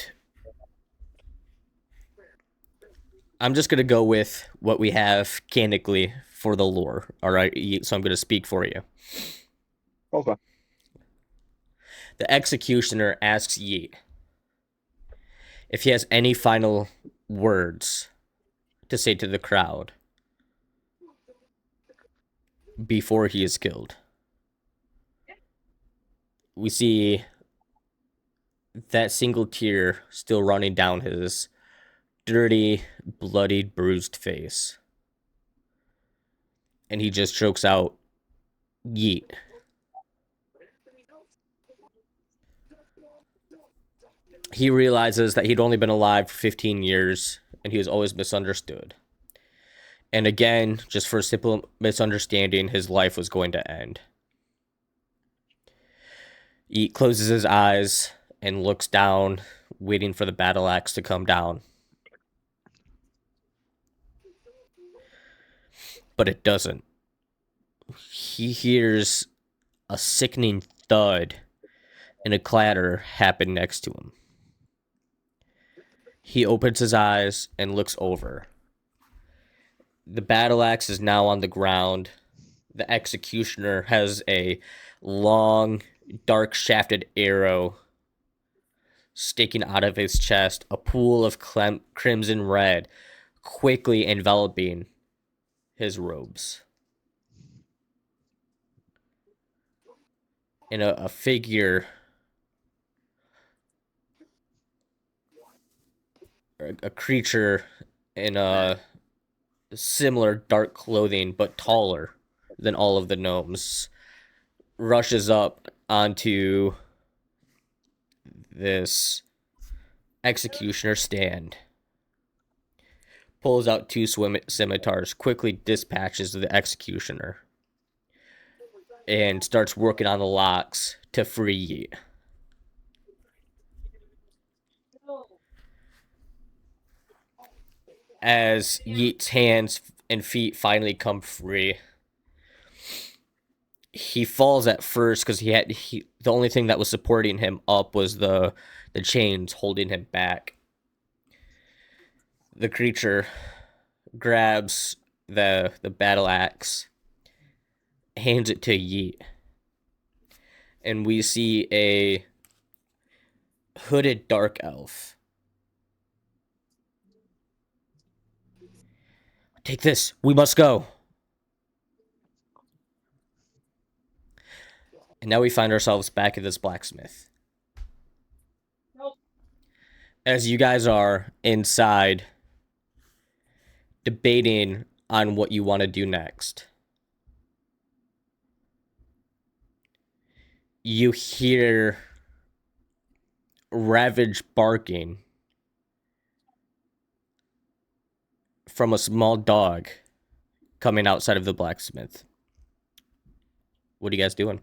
I'm just going to go with what we have canonically for the lore, all right? So I'm going to speak for you. Okay. The executioner asks Yeet if he has any final words to say to the crowd before he is killed. We see that single tear still running down his dirty, bloodied, bruised face. And he just chokes out, Yeet. He realizes that he'd only been alive for 15 years, and he was always misunderstood. And again, just for a simple misunderstanding, his life was going to end. He closes his eyes and looks down, waiting for the battle axe to come down. But it doesn't. He hears a sickening thud and a clatter happen next to him. He opens his eyes and looks over. The battle axe is now on the ground. The executioner has a long, dark shafted arrow sticking out of his chest, a pool of crimson red quickly enveloping his robes. And a figure, a creature in a similar dark clothing but taller than all of the gnomes, rushes up onto this executioner stand, pulls out two scimitars, quickly dispatches the executioner, and starts working on the locks to free Yeet. As Yeet's hands and feet finally come free, he falls at first because the only thing that was supporting him up was the chains holding him back. The creature grabs the battle axe, hands it to Yeet, and we see a hooded dark elf. Take this. We must go. And now we find ourselves back at this blacksmith. As you guys are inside debating on what you want to do next, you hear Ravage barking from a small dog coming outside of the blacksmith. What are you guys doing?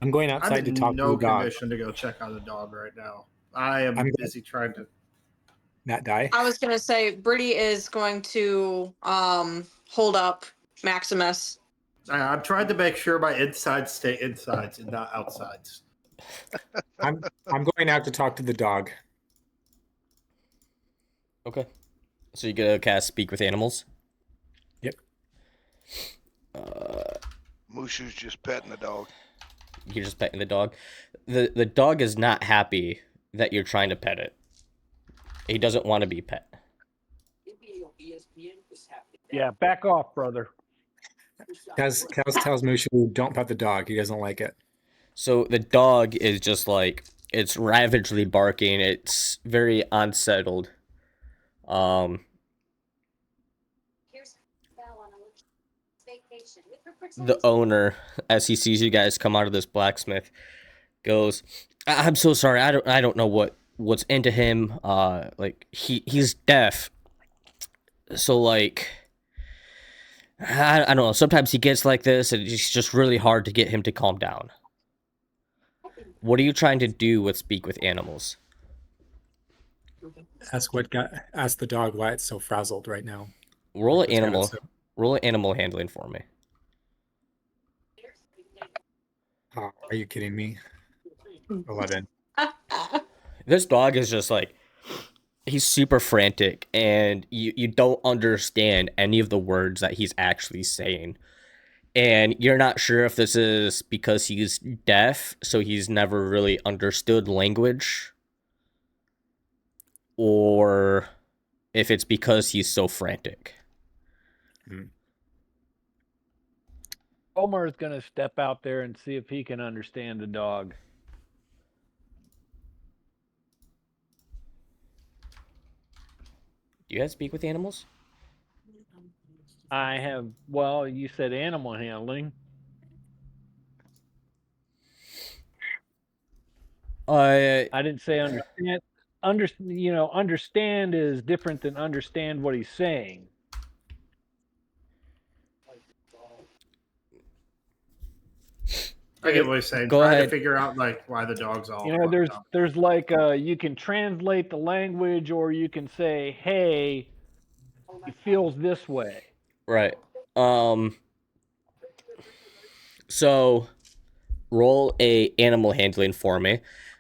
I'm going I'm outside to in talk no to the dog. condition to go check on the dog right now. I am busy trying to. Not die. I was gonna say Brittany is going to hold up Maximus. I'm trying to make sure my insides stay insides and not outsides. I'm going out to talk to the dog. Okay. So you gonna cast Speak with Animals? Yep. Mushu's just petting the dog. You're just petting the dog. The dog is not happy that you're trying to pet it. He doesn't want to be pet. Yeah, back off, brother. Kaz tells Mushu, don't pet the dog. He doesn't like it. So the dog is just like, it's ravagely barking. It's very unsettled. The owner, as he sees you guys come out of this blacksmith, goes, "I'm so sorry. I don't know what's into him. Like he's deaf. So like I don't know. Sometimes he gets like this, and it's just really hard to get him to calm down." What are you trying to do with Speak with Animals? Ask the dog why it's so frazzled right now. Roll an It's got animal. it so- Roll an animal handling for me. Oh, are you kidding me? 11. This dog is just like, he's super frantic, and you don't understand any of the words that he's actually saying. And you're not sure if this is because he's deaf, so he's never really understood language, or if it's because he's so frantic. Omar is going to step out there and see if he can understand the dog. Do you guys speak with animals? I have, well, you said animal handling. I didn't say understand. Understand is different than understand what he's saying. I get what he's saying. Go Trying ahead. to figure out like why the dog's all. There's like you can translate the language, or you can say, "Hey, he feels this way." Right. So roll a animal handling for me,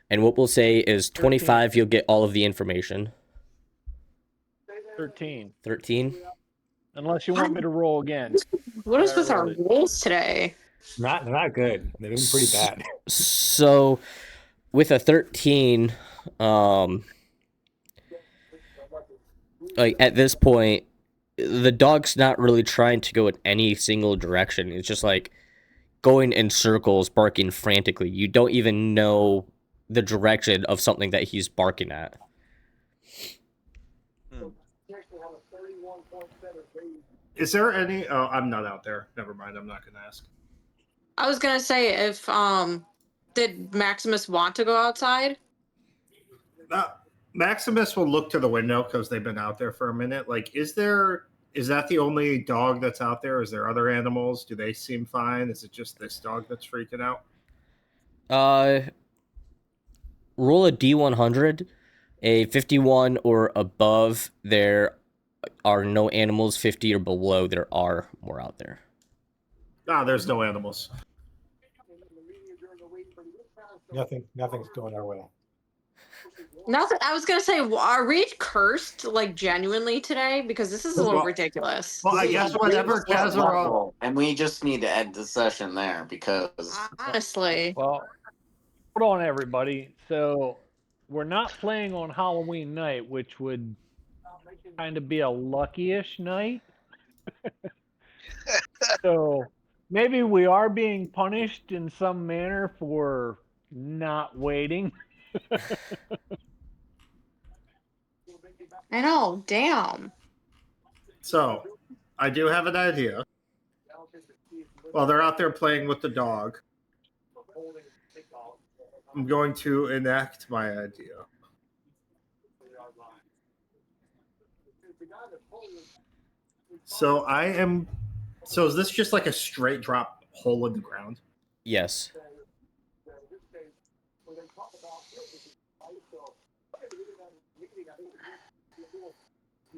and what we'll say is 25. You'll get all of the information. 13. 13. Unless you want me to roll again. What is with our rolled it. rolls today? Not good. They've been pretty bad. So with a 13, like at this point, the dog's not really trying to go in any single direction. It's just like going in circles, barking frantically. You don't even know the direction of something that he's barking at. Is there any? Oh, I'm not out there. Never mind. I'm not going to ask. I was gonna say if did Maximus want to go outside? Maximus will look to the window because they've been out there for a minute. Like, is that the only dog that's out there? Is there other animals? Do they seem fine? Is it just this dog that's freaking out? Roll a D100, a 51 or above. There are no animals 50 or below. There are more out there. There's no animals. Nothing's going our way. Nothing. I was gonna say, are we cursed like genuinely today? Because this is a little Well- ridiculous. Well, I guess whenever What Kazuroth. level? And we just need to end the session there because Honestly, Well, hold on, everybody. So we're not playing on Halloween night, which would kind of be a lucky-ish night. So maybe we are being punished in some manner for not waiting. I know. Damn. So, I do have an idea. While they're out there playing with the dog, I'm going to enact my idea. So is this just like a straight drop hole in the ground? Yes.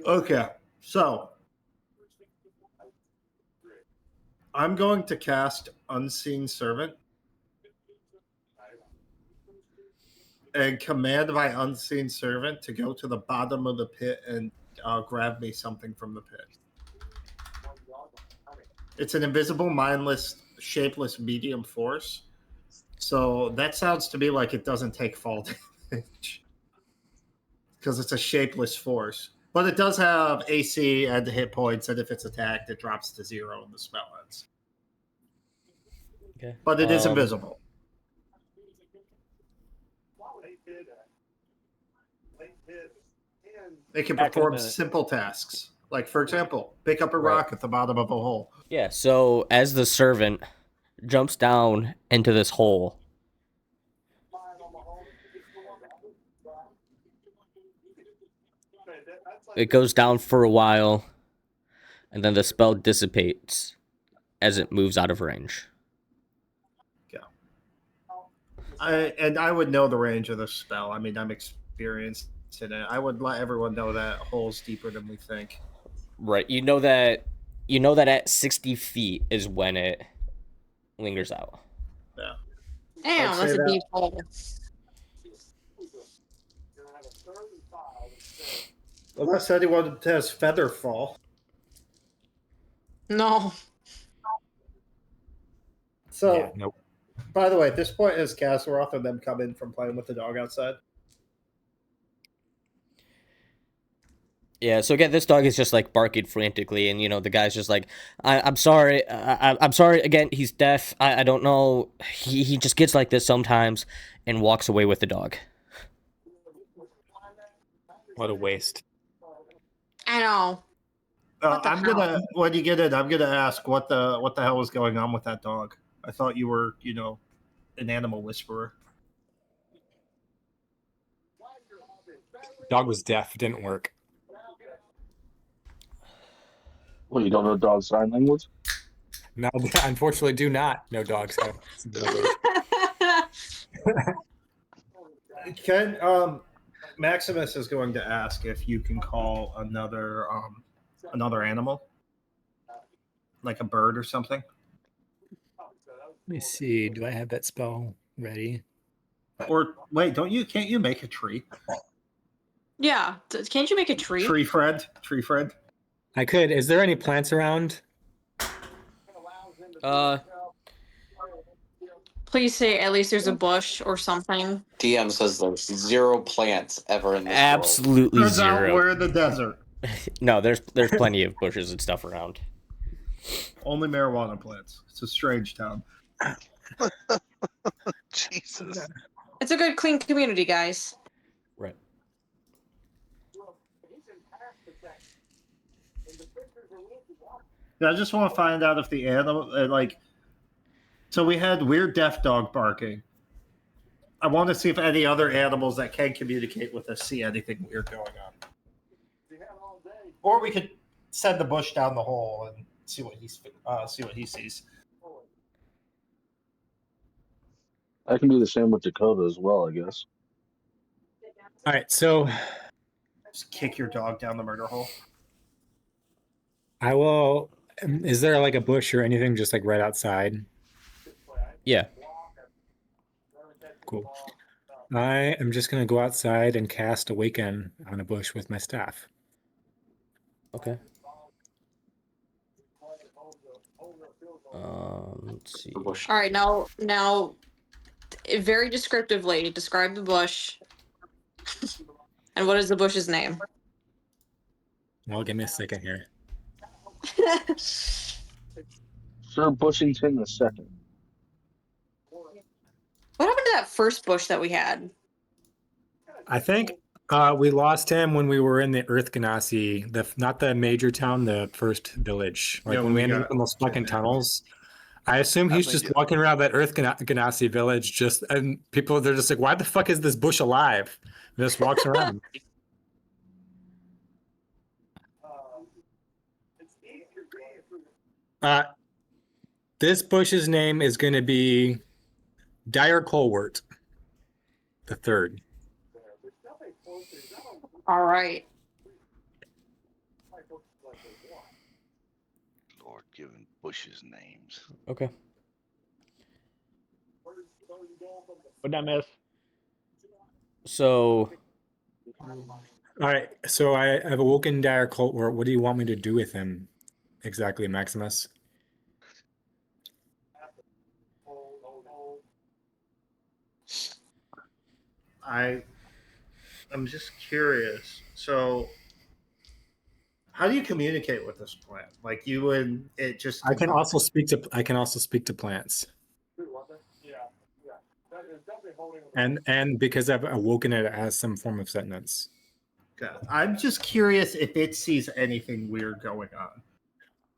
Okay, so I'm going to cast Unseen Servant and command my Unseen Servant to go to the bottom of the pit and grab me something from the pit. It's an invisible, mindless, shapeless medium force. So that sounds to me like it doesn't take fall damage because it's a shapeless force. But it does have AC and hit points, and if it's attacked, it drops to 0 and the spell ends. Okay. But it is invisible. It can Back in a perform minute. simple tasks. Like, for example, pick up a rock at the bottom of a hole. Yeah. So as the servant jumps down into this hole, it goes down for a while, and then the spell dissipates as it moves out of range. I would know the range of the spell. I mean, I'm experienced in it. I would let everyone know that hole's deeper than we think. Right. You know that at 60 feet is when it lingers out. Yeah. Damn, I'd that's say a that. deep hole. Unless anyone has feather fall. No. So, Yeah, nope. by the way, at this point, has Kazaroth and them come in from playing with the dog outside? Yeah, so again, this dog is just like barking frantically, and the guy's just like, I'm sorry, I'm sorry. Again, he's deaf. I don't know. He just gets like this sometimes, and walks away with the dog. What a waste. I know. What the I'm hell? gonna when you get in, I'm gonna ask what the hell was going on with that dog. I thought you were, an animal whisperer. Dog was deaf. It didn't work. Well, you don't know dog sign language? No, unfortunately, do not. No dogs have. Ken, Maximus is going to ask if you can call another animal, like a bird or something. Let me see. Do I have that spell ready? Or wait, can't you make a tree? Yeah. Can't you make a tree? Tree friend. I could. Is there any plants around? Please say at least there's a bush or something. DM says there's 0 plants ever in this world. Absolutely Turns out zero. we're in the desert. No, there's plenty of bushes and stuff around. Only marijuana plants. It's a strange town. Jesus. It's a good, clean community, guys. Right. I just want to find out if the animal, so we had weird deaf dog barking. I want to see if any other animals that can communicate with us see anything weird going on. Or we could send the bush down the hole and see what he sees. I can do the same with Dakota as well, I guess. All right. So Just kick your dog down the murder hole. I will. Is there like a bush or anything just like right outside? Yeah. Cool. I am just gonna go outside and cast Awaken on a bush with my staff. Okay. Let's see. The bush. All right, now, very descriptively describe the bush. And what is the bush's name? Well, give me a second here. Sir Bushington the second. What happened to that first bush that we had? I think we lost him when we were in the Earth Ganassi, not the major town, the first village. Like Yeah, when we ended got up in those fucking kidnapped. tunnels. I assume he's just walking around that Earth Ganassi village, and people they're just like, "Why the fuck is this bush alive?" And just walks around. This bush's name is going to be Dire Colwort the third. All right. Lord, giving bushes names. Okay. What'd I miss? So All right, so I've awoken Dire Colwort. What do you want me to do with him exactly, Maximus? I'm just curious. So, how do you communicate with this plant? Like you would, it just. I can also speak to plants. And because I've awoken it, it has some form of sentence. Okay. I'm just curious if it sees anything weird going on.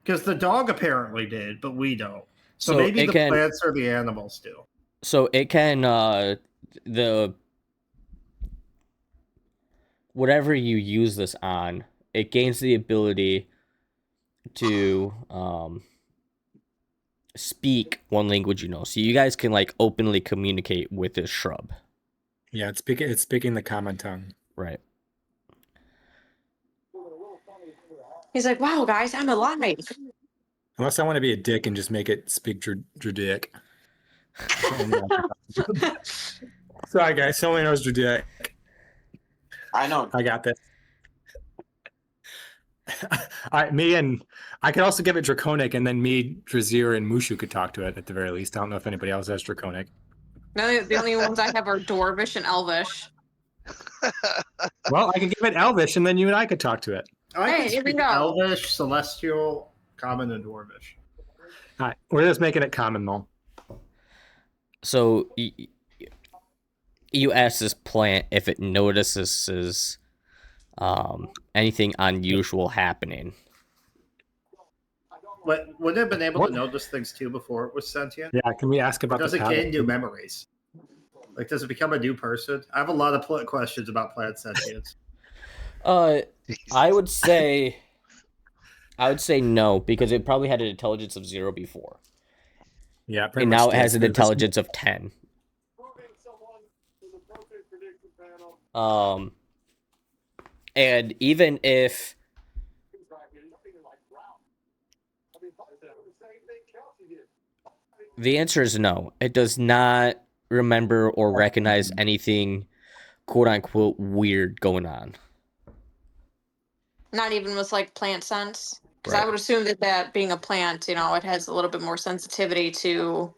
Because the dog apparently did, but we don't. So maybe it the can, plants or the animals do. So it can the whatever you use this on, it gains the ability to speak one language you know. So you guys can like openly communicate with this shrub. Yeah, it's speaking the common tongue. Right. He's like, wow, guys, I'm alive. Unless I want to be a dick and just make it speak Druidic. Sorry, guys. Someone knows Druidic. I know. I got this. I could also give it Draconic, and then me, Drazir, and Mushu could talk to it at the very least. I don't know if anybody else has Draconic. No, the only ones I have are Dwarvish and Elvish. Well, I could give it Elvish, and then you and I could talk to it. I Hey, can here we speak go. Elvish, Celestial, Common, and Dwarvish. All right, we're just making it common, though. So you ask this plant if it notices anything unusual happening. But would it have been able to notice things too before it was sentient? Yeah, can we ask about Does the it gain new memories? Like, does it become a new person? I have a lot of questions about plant sentience. I would say no, because it probably had an intelligence of 0 before. Yeah, pretty And much now it did. has an intelligence of 10. And even if the answer is no, it does not remember or recognize anything quote unquote weird going on. Not even with like plant sense. Because Right. I would assume that being a plant, it has a little bit more sensitivity to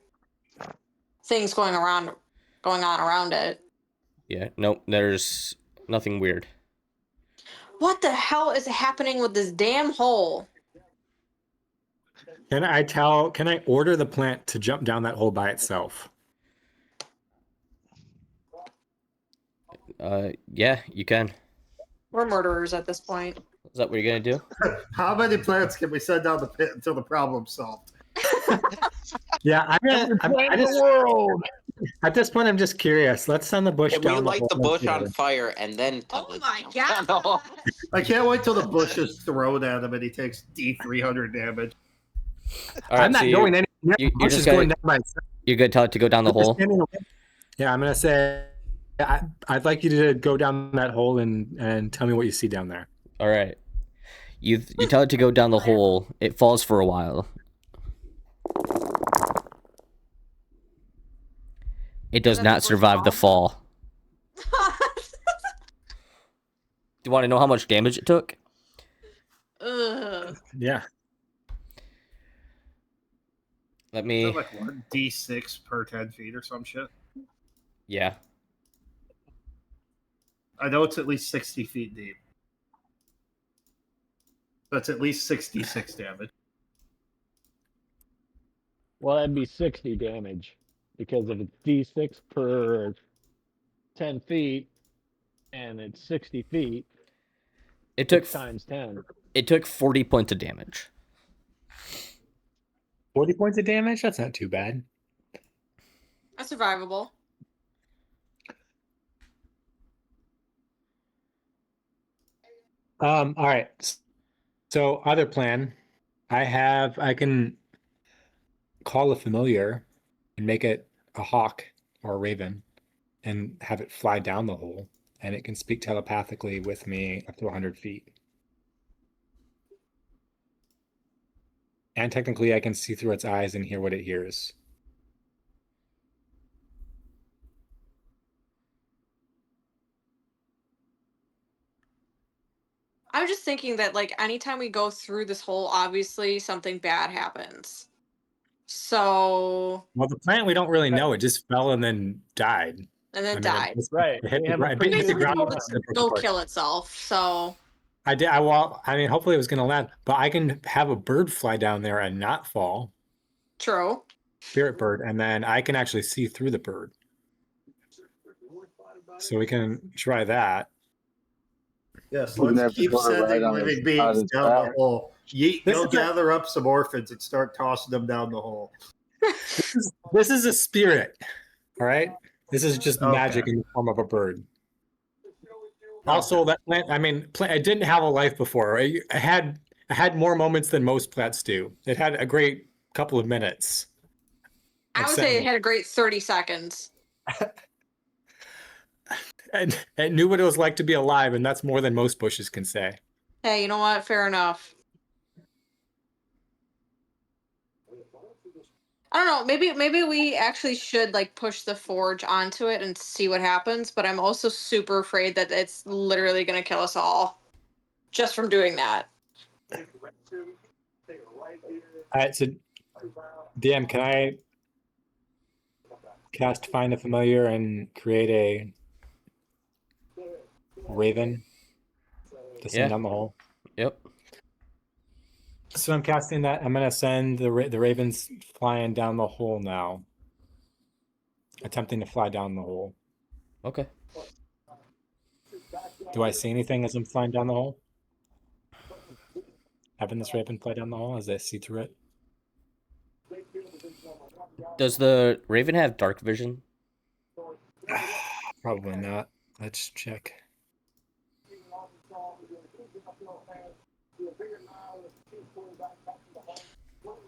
things going on around it. Yeah, nope, there's nothing weird. What the hell is happening with this damn hole? Can I order the plant to jump down that hole by itself? Yeah, you can. We're murderers at this point. Is that what you're gonna do? How many plants can we send down the pit until the problem's solved? Yeah, World. at this point, I'm just curious. Let's send the bush Can we down. light the hole bush on and fire and then tell Oh it- my No. god! I can't wait till the bush is thrown at him and he takes D300 damage. All right, I'm not so going anywhere. you're The bush just is going gonna- down by itself. you're gonna tell it to go down the Just hole. standing away. Yeah, I'm gonna say I'd like you to go down that hole and tell me what you see down there. All right. You tell it to go down the hole. It falls for a while. It does Does not that survive the fall? fall. Do you want to know how much damage it took? Ugh. Yeah. Let Is me. that like what? D6 per 10 feet or some shit? Yeah. I know it's at least 60 feet deep. That's at least 66 damage. Well, that'd be 60 damage because if it's D6 per 10 feet and it's 60 feet, It took 6 times 10. It took 40 points of damage. 40 points of damage? That's not too bad. That's survivable. All right. So other plan. I can call a familiar and make it a hawk or a raven and have it fly down the hole, and it can speak telepathically with me up to 100 feet. And technically I can see through its eyes and hear what it hears. I'm just thinking that like anytime we go through this hole, obviously something bad happens. So Well, the plant we don't really know. It just fell and then died. and then I mean, died. Right. It hit We the have a ground. It pretty hit the Basically ground. told good- it and it broke to go apart. kill itself. So I mean, hopefully it was going to land, but I can have a bird fly down there and not fall, true. spirit bird, and then I can actually see through the bird. So we can try that. Yes, We're gonna let's have to keep put it right sending on living his- beings on his down the back. hole. Yeet, This go is a- gather up some orphans and start tossing them down the hole. This is a spirit, all right? This is just Okay. magic in the form of a bird. Also, that plant, I mean, it didn't have a life before. It had more moments than most plants do. It had a great couple of minutes. I of would say it sentence. had a great 30 seconds. And it knew what it was like to be alive, and that's more than most bushes can say. Hey, you know what? Fair enough. I don't know. Maybe we actually should like push the forge onto it and see what happens. But I'm also super afraid that it's literally gonna kill us all, just from doing that. All right, so DM, can I cast Find a Familiar and create a raven to send Yeah. down the hole? Yep. So I'm casting that. I'm gonna send the ravens flying down the hole now, attempting to fly down the hole. Okay. Do I see anything as I'm flying down the hole? Having this raven fly down the hole as I see through it. Does the raven have dark vision? Probably not. Let's check.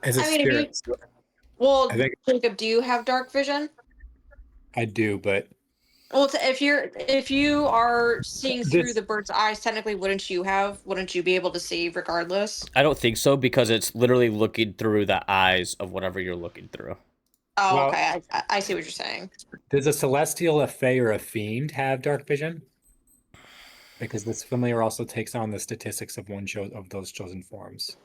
As a I mean, if spirit, Well, I think- Jacob, do you have dark vision? I do, but Well, if you are seeing through This- the bird's eyes, technically, wouldn't you be able to see regardless? I don't think so because it's literally looking through the eyes of whatever you're looking through. Oh, Well- okay. I see what you're saying. does a celestial, a fae, or a fiend have dark vision? Because this familiar also takes on the statistics of of those chosen forms.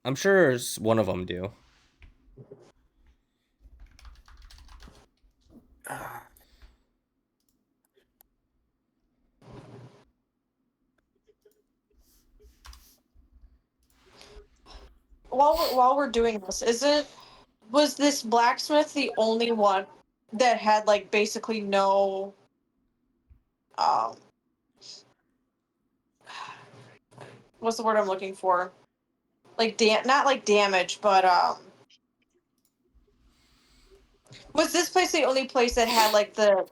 I'm sure one of them do. While we're doing this, was this blacksmith the only one that had like basically no what's the word I'm looking for? Like not like damage, but was this place the only place that had like the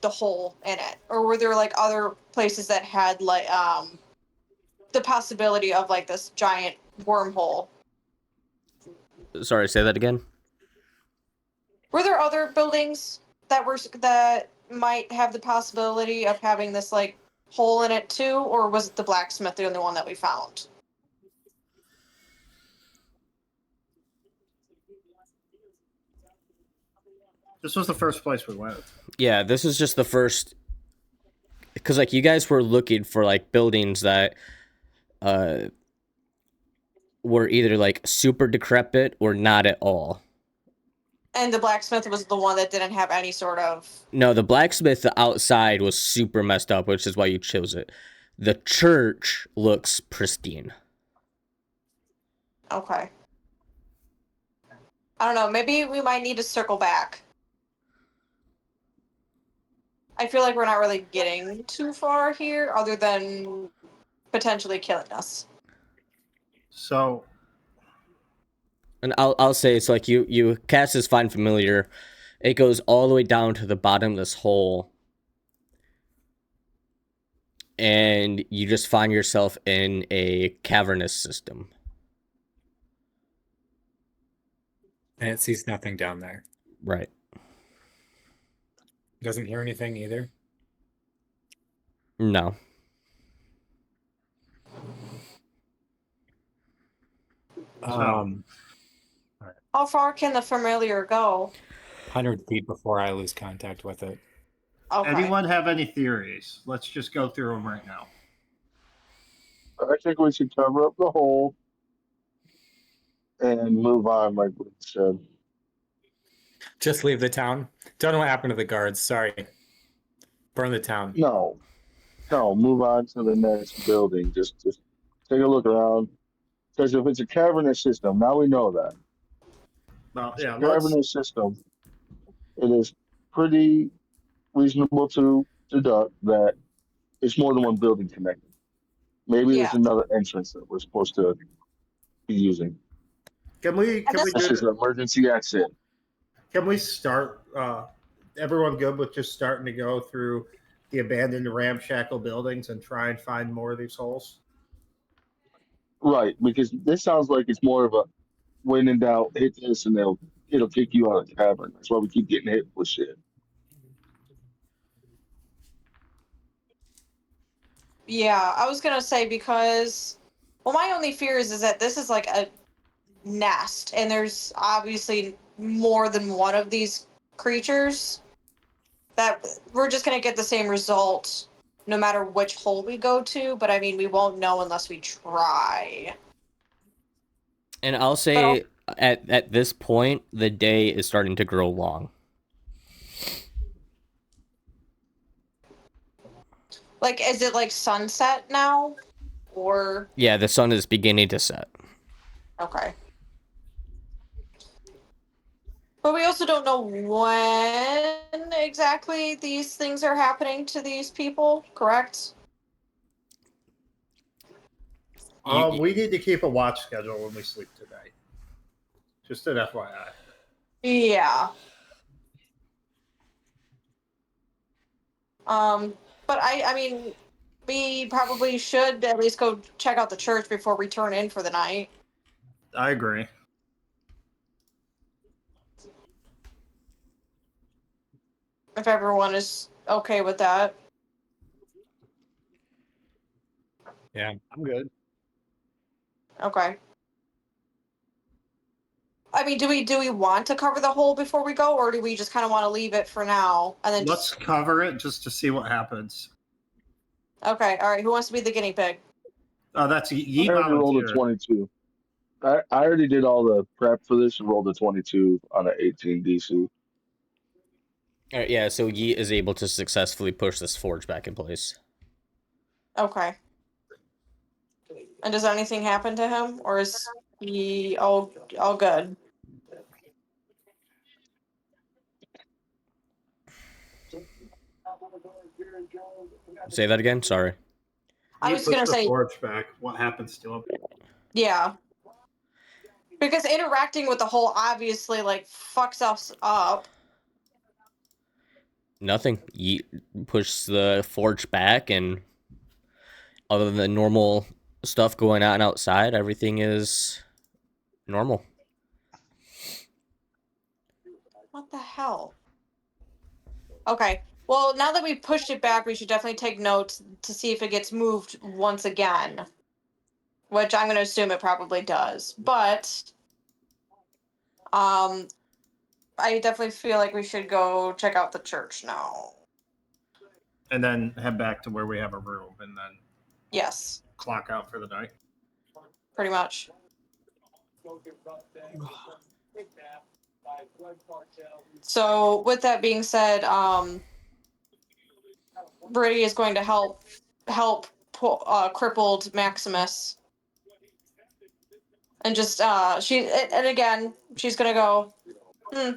hole in it, or were there like other places that had like the possibility of like this giant wormhole? Sorry, say that again. Were there other buildings that might have the possibility of having this like hole in it too, or was it the blacksmith the only one that we found? This was the first place we went. Yeah, this is just the first, because like you guys were looking for like buildings that were either like super decrepit or not at all. And the blacksmith was the one that didn't have any sort of. No, the blacksmith outside was super messed up, which is why you chose it. The church looks pristine. Okay. I don't know. Maybe we might need to circle back. I feel like we're not really getting too far here, other than potentially killing us. So, And I'll say it's like you cast this Find Familiar. It goes all the way down to the bottom of this hole. And you just find yourself in a cavernous system. And it sees nothing down there. Right. Doesn't hear anything either. No. How far can the familiar go? 100 feet before I lose contact with it. Okay. anyone have any theories? Let's just go through them right now. I think we should cover up the hole and move on, like we said. Just leave the town. Don't know what happened to the guards. Sorry. Burn the town. No, move on to the next building. Just take a look around. Because if it's a cavernous system, now we know that. Well, yeah, Cavernous system, it is pretty reasonable to deduct that it's more than one building connected. Maybe there's another entrance that we're supposed to be using. Can we This is an emergency exit. Can we start? Everyone good with just starting to go through the abandoned ramshackle buildings and try and find more of these holes? Right, because this sounds like it's more of a when in doubt, hit this and it'll kick you out of the cavern. That's why we keep getting hit with shit. Yeah, I was gonna say because, well, my only fear is that this is like a nest, and there's obviously more than one of these creatures. That we're just gonna get the same result no matter which hole we go to. But I mean, we won't know unless we try. And I'll say at this point, the day is starting to grow long. Like, is it like sunset now? Or. Yeah, the sun is beginning to set. Okay. But we also don't know when exactly these things are happening to these people, correct? We need to keep a watch schedule when we sleep tonight. Just an FYI. Yeah. But I mean, we probably should at least go check out the church before we turn in for the night. I agree. If everyone is okay with that. Yeah, I'm good. Okay. I mean, do we want to cover the hole before we go, or do we just kind of want to leave it for now and then Let's cover it just to see what happens. Okay, all right. Who wants to be the guinea pig? Oh, that's I already rolled a 22. I already did all the prep for this and rolled a 22 on an 18 DC. All right, yeah, so Yeet is able to successfully push this forge back in place. Okay. And does anything happen to him, or is he all good? Say that again. Sorry. I was gonna say forge back. What happens to him? Yeah. Because interacting with the hole obviously like fucks us up. Nothing. Yeet pushes the forge back, and other than the normal stuff going on outside, everything is normal. What the hell? Okay. Well, now that we pushed it back, we should definitely take notes to see if it gets moved once again. Which I'm going to assume it probably does. But I definitely feel like we should go check out the church now. And then head back to where we have a room, and then Yes, clock out for the night. pretty much. So, with that being said, Brady is going to help crippled Maximus, and just and again she's gonna go, a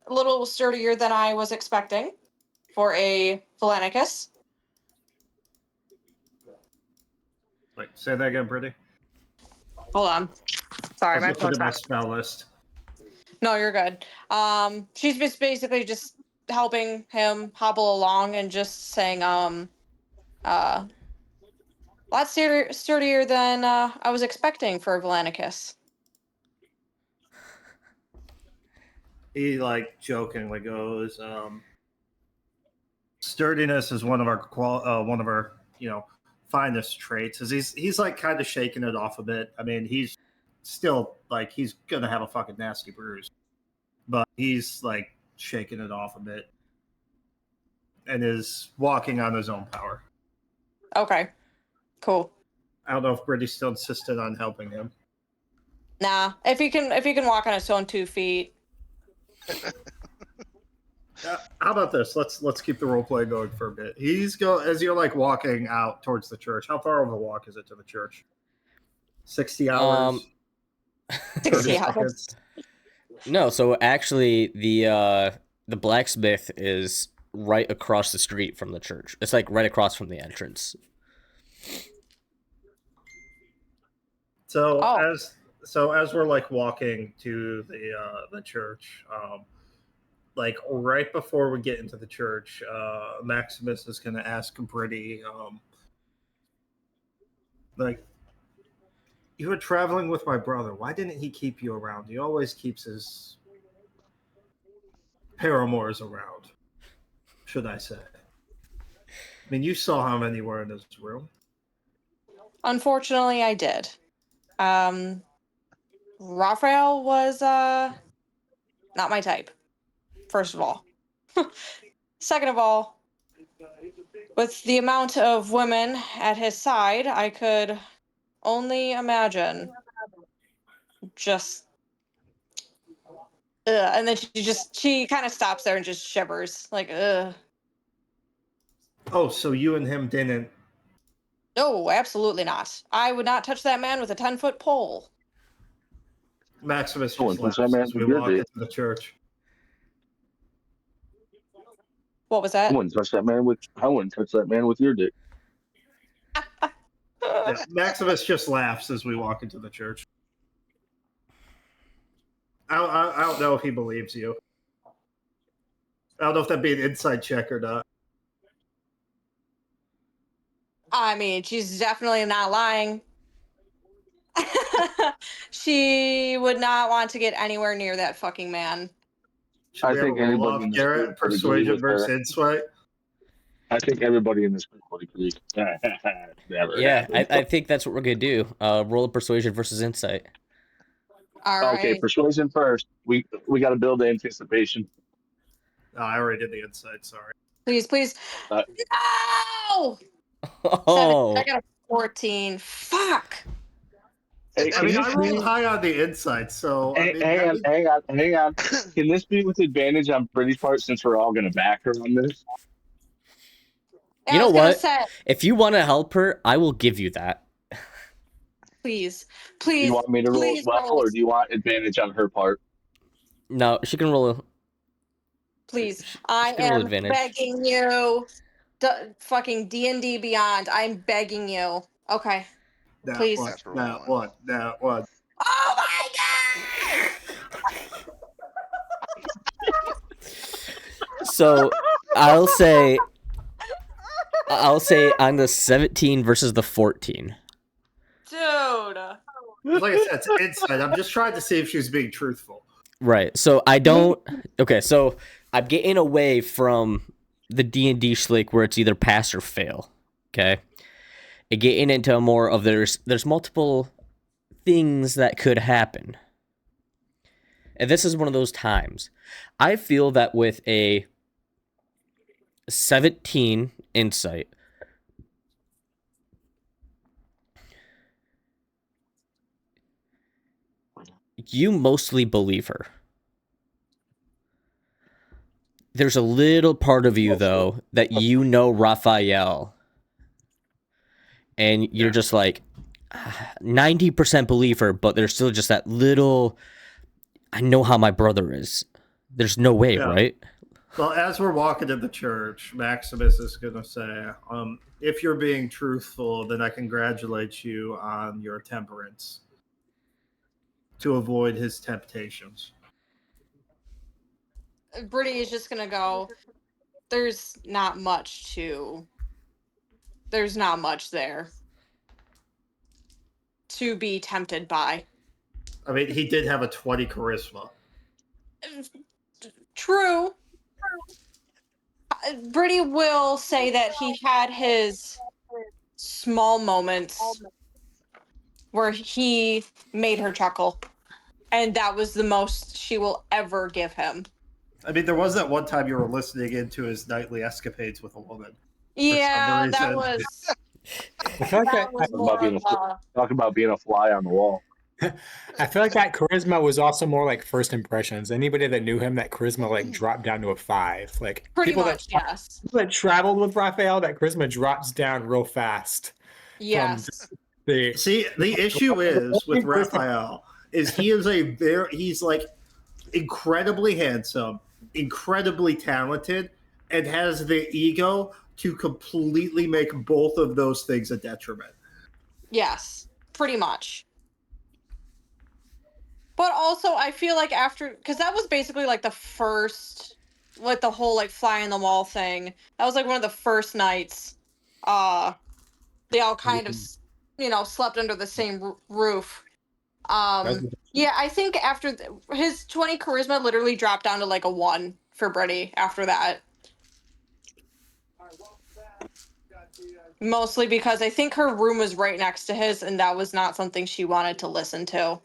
little sturdier than I was expecting for a Valanicus. Wait, say that again, Brittany. Hold on, sorry, I my was looking at my phone's spell list. No, you're good. She's just basically just helping him hobble along and just saying, lot sturdier than I was expecting for Valanicus. He like jokingly goes, sturdiness is one of our finest traits. Is he's like kind of shaking it off a bit. I mean, he's still like he's gonna have a fucking nasty bruise, but he's like shaking it off a bit and is walking on his own power. Okay, cool. I don't know if Brittany still insisted on helping him. Nah, if he can walk on his own 2 feet. How about this? Let's keep the role play going for a bit. As you're like walking out towards the church. How far of a walk is it to the church? 60 hours. 60 hours. No, so actually the blacksmith is right across the street from the church. It's like right across from the entrance. So as we're like walking to the church, like right before we get into the church, Maximus is going to ask Brittany, like, you were traveling with my brother. Why didn't he keep you around? He always keeps his paramours around, should I say. I mean, you saw how many were in this room. Unfortunately, I did. Raphael was not my type. First of all. Second of all, with the amount of women at his side, I could only imagine just and then she kind of stops there and just shivers like Oh, so you and him didn't. No, absolutely not. I would not touch that man with a 10-foot pole. Maximus Oh, just and touch laughs that man as we with your walk dick. into the church. What was I that? wouldn't touch that man with your dick. Yeah, Maximus just laughs as we walk into the church. I don't know if he believes you. I don't know if that'd be an inside check or not. I mean, she's definitely not lying. She would not want to get anywhere near that fucking man. Should I we have think a roll anybody off, in this Garrett? group would agree Persuasion with versus her. insight? I think everybody in this group would agree. Never Yeah, happened. I think that's what we're gonna do. Roll a persuasion versus insight. All right. Okay, persuasion first. We got to build anticipation. Oh, I already did the insight, sorry. Please. Uh, No! Oh, I got a 14. Fuck. Hey, I mean, I rolled high on the insight, so I mean, hang on. Can this be with advantage on Brittany's part since we're all going to back her on this? Yeah, you I know was gonna what? say, If you want to help her, I will give you that. please. Do you want me to roll as well, or do you want advantage on her part? No, she can roll. Please. She I can roll am advantage. begging you. Fucking D&D Beyond. I'm begging you. Okay. Please. That one. Oh my god! So I'll say on the 17 versus the 14. Dude. Like I said, it's insight. I'm just trying to see if she's being truthful. Right. So I don't. Okay. So I'm getting away from the D&D schlick where it's either pass or fail. Okay, and getting into a more of there's multiple things that could happen, and this is one of those times. I feel that with a 17 insight, you mostly believe her. There's a little part of you, though, that you know Raphael, and you're just like 90% believe her, but there's still just that little, I know how my brother is. There's no way, Yeah. right? Well, as we're walking to the church, Maximus is going to say, if you're being truthful, then I congratulate you on your temperance to avoid his temptations. Brittany is just gonna go, there's not much there to be tempted by. I mean, he did have a 20 charisma. True. Brittany will say that he had his small moments where he made her chuckle, and that was the most she will ever give him. I mean, there was that one time you were listening into his nightly escapades with a woman. Yeah, that reason. was I feel like that was more of Talk about being a fly on the wall. I feel like that charisma was also more like first impressions. Anybody that knew him, that charisma like dropped down to a 5. Like pretty people much, yes. people that traveled with Raphael, that charisma drops down real fast. Yes. See, the issue is with Raphael is he's like incredibly handsome, incredibly talented, and has the ego to completely make both of those things a detriment. Yes, pretty much. But also, I feel like after, because that was basically like the first, like the whole like fly on the wall thing. That was like one of the first nights. They all kind of, slept under the same roof. Yeah, I think after his 20 charisma literally dropped down to like a 1 for Brittany after that. Mostly because I think her room was right next to his, and that was not something she wanted to listen to.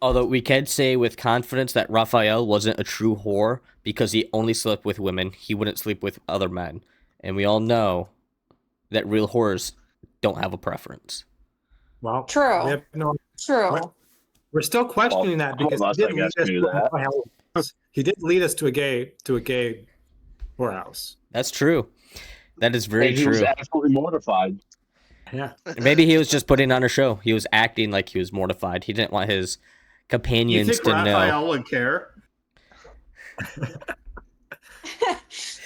Although we can say with confidence that Raphael wasn't a true whore because he only slept with women. He wouldn't sleep with other men. And we all know that real whores don't have a preference. Well, True. True. We're still questioning that because he did lead us to a gay whorehouse. That's true. That is very true. He was absolutely mortified. Yeah. Maybe he was just putting on a show. He was acting like he was mortified. He didn't want his companions you think to Raphael know. would care?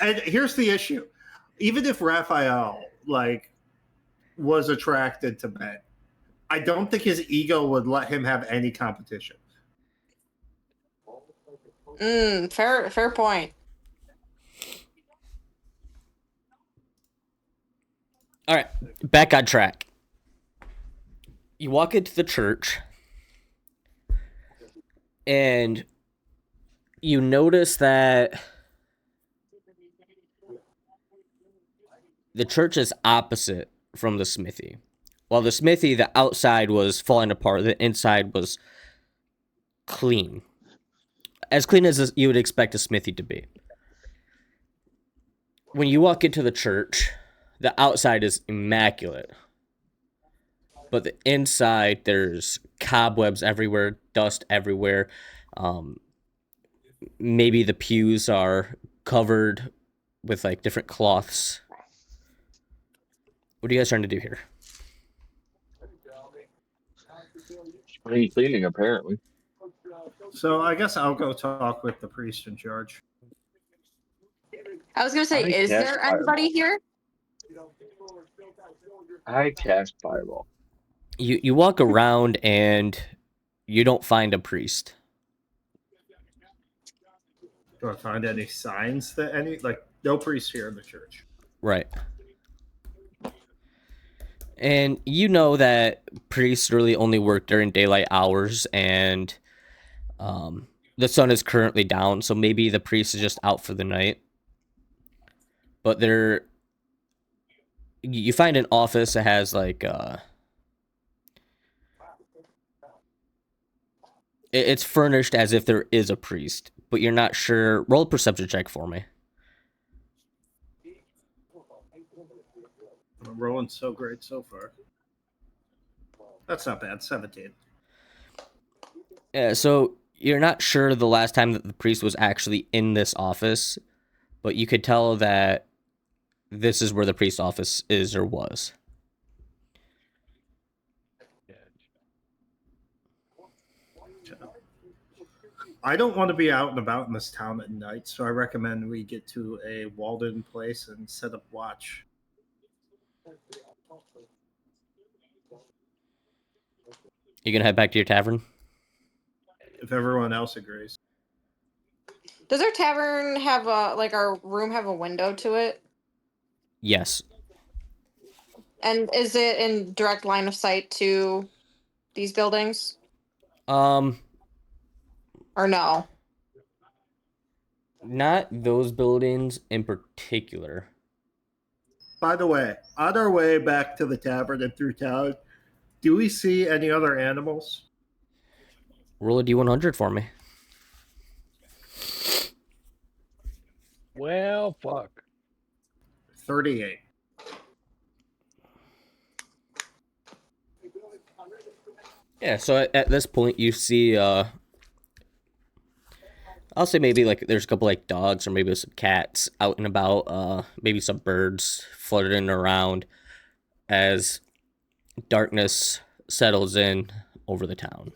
And here's the issue. Even if Raphael was attracted to men, I don't think his ego would let him have any competition. Fair point. All right, back on track. You walk into the church, and you notice that the church is opposite from the smithy. While the smithy, the outside was falling apart, the inside was clean. As clean as you would expect a smithy to be. When you walk into the church, the outside is immaculate. But the inside, there's cobwebs everywhere, dust everywhere. Maybe the pews are covered with different cloths. What are you guys trying to do here? Cleaning, apparently. So I guess I'll go talk with the priest in charge. I was going to say, is there anybody here? I cast fireball. You walk around and you don't find a priest. Do I find any signs that no priest here in the church? Right. And you know that priests really only work during daylight hours, and the sun is currently down, so maybe the priest is just out for the night. But you find an office that has like it's furnished as if there is a priest, but you're not sure. Roll a perception check for me. I'm rolling so great so far. That's not bad. 17. Yeah, so you're not sure the last time that the priest was actually in this office, but you could tell that this is where the priest's office is or was. I don't want to be out and about in this town at night, so I recommend we get to a walled-in place and set up watch. You gonna head back to your tavern? If everyone else agrees. Does our tavern have a our room have a window to it? Yes. And is it in direct line of sight to these buildings? Um, Or no? not those buildings in particular. By the way, on our way back to the tavern and through town, do we see any other animals? Roll a D100 for me. Well, fuck. 38. Yeah, so at this point you see I'll say maybe like there's a couple like dogs or maybe some cats out and about, maybe some birds fluttering around as darkness settles in over the town.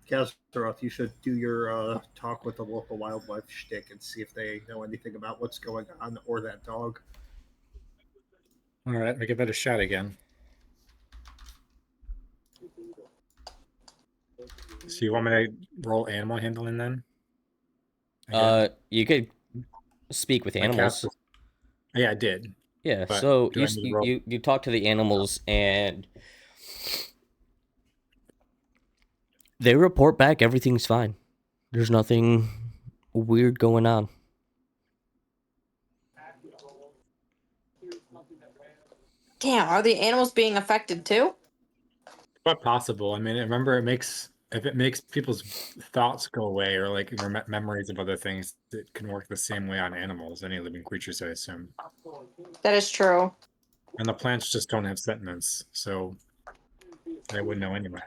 Kazaroth, you should do your talk with the local wildlife shtick and see if they know anything about what's going on or that dog. All right, I give it a shot again. So you want me to roll animal handling then? Again? You could speak with My animals. cast- Yeah, I did. Yeah, but so do I need to roll? you talk to the animals and they report back everything's fine. There's nothing weird going on. Damn, are the animals being affected too? But possible. I mean, remember, if it makes people's thoughts go away or like memories of other things, it can work the same way on animals, any living creatures, I assume. That is true. And the plants just don't have sentiments, so they wouldn't know anyway.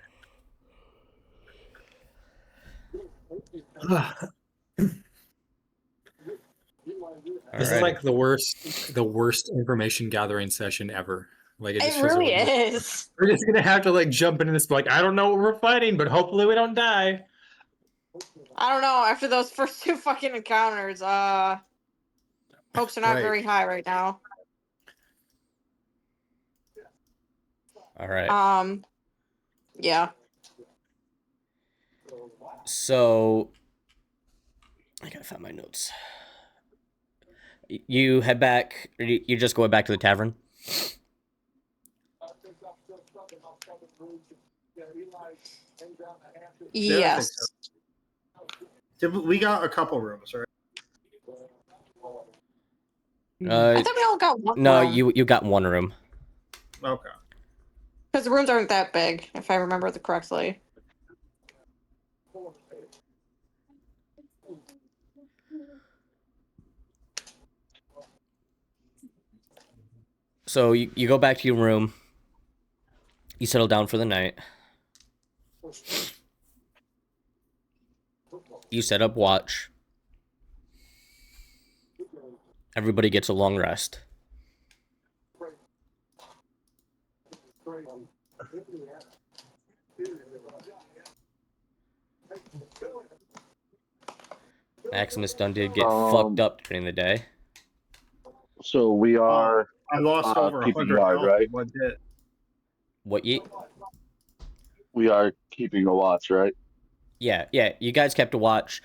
This is like the worst information gathering session ever. Like It just feels really like is. we're just gonna have to like jump into this. Like I don't know what we're fighting, but hopefully we don't die. I don't know. After those first two fucking encounters, hopes are not Right. very high right now. All right. Yeah. So I gotta find my notes. You head back. Or you just going back to the tavern? Yeah, I think Yes. We got a couple rooms, right? I thought we all got one No, room. you got one room. Okay. Because the rooms aren't that big, if I remember it correctly. So you go back to your room. You settle down for the night. You set up watch. Everybody gets a long rest. Maximus Dunn did get fucked up during the day. So we are I lost over keeping 100 guard, health right? in one hit. What you? we are keeping a watch, right? Yeah. You guys kept a watch.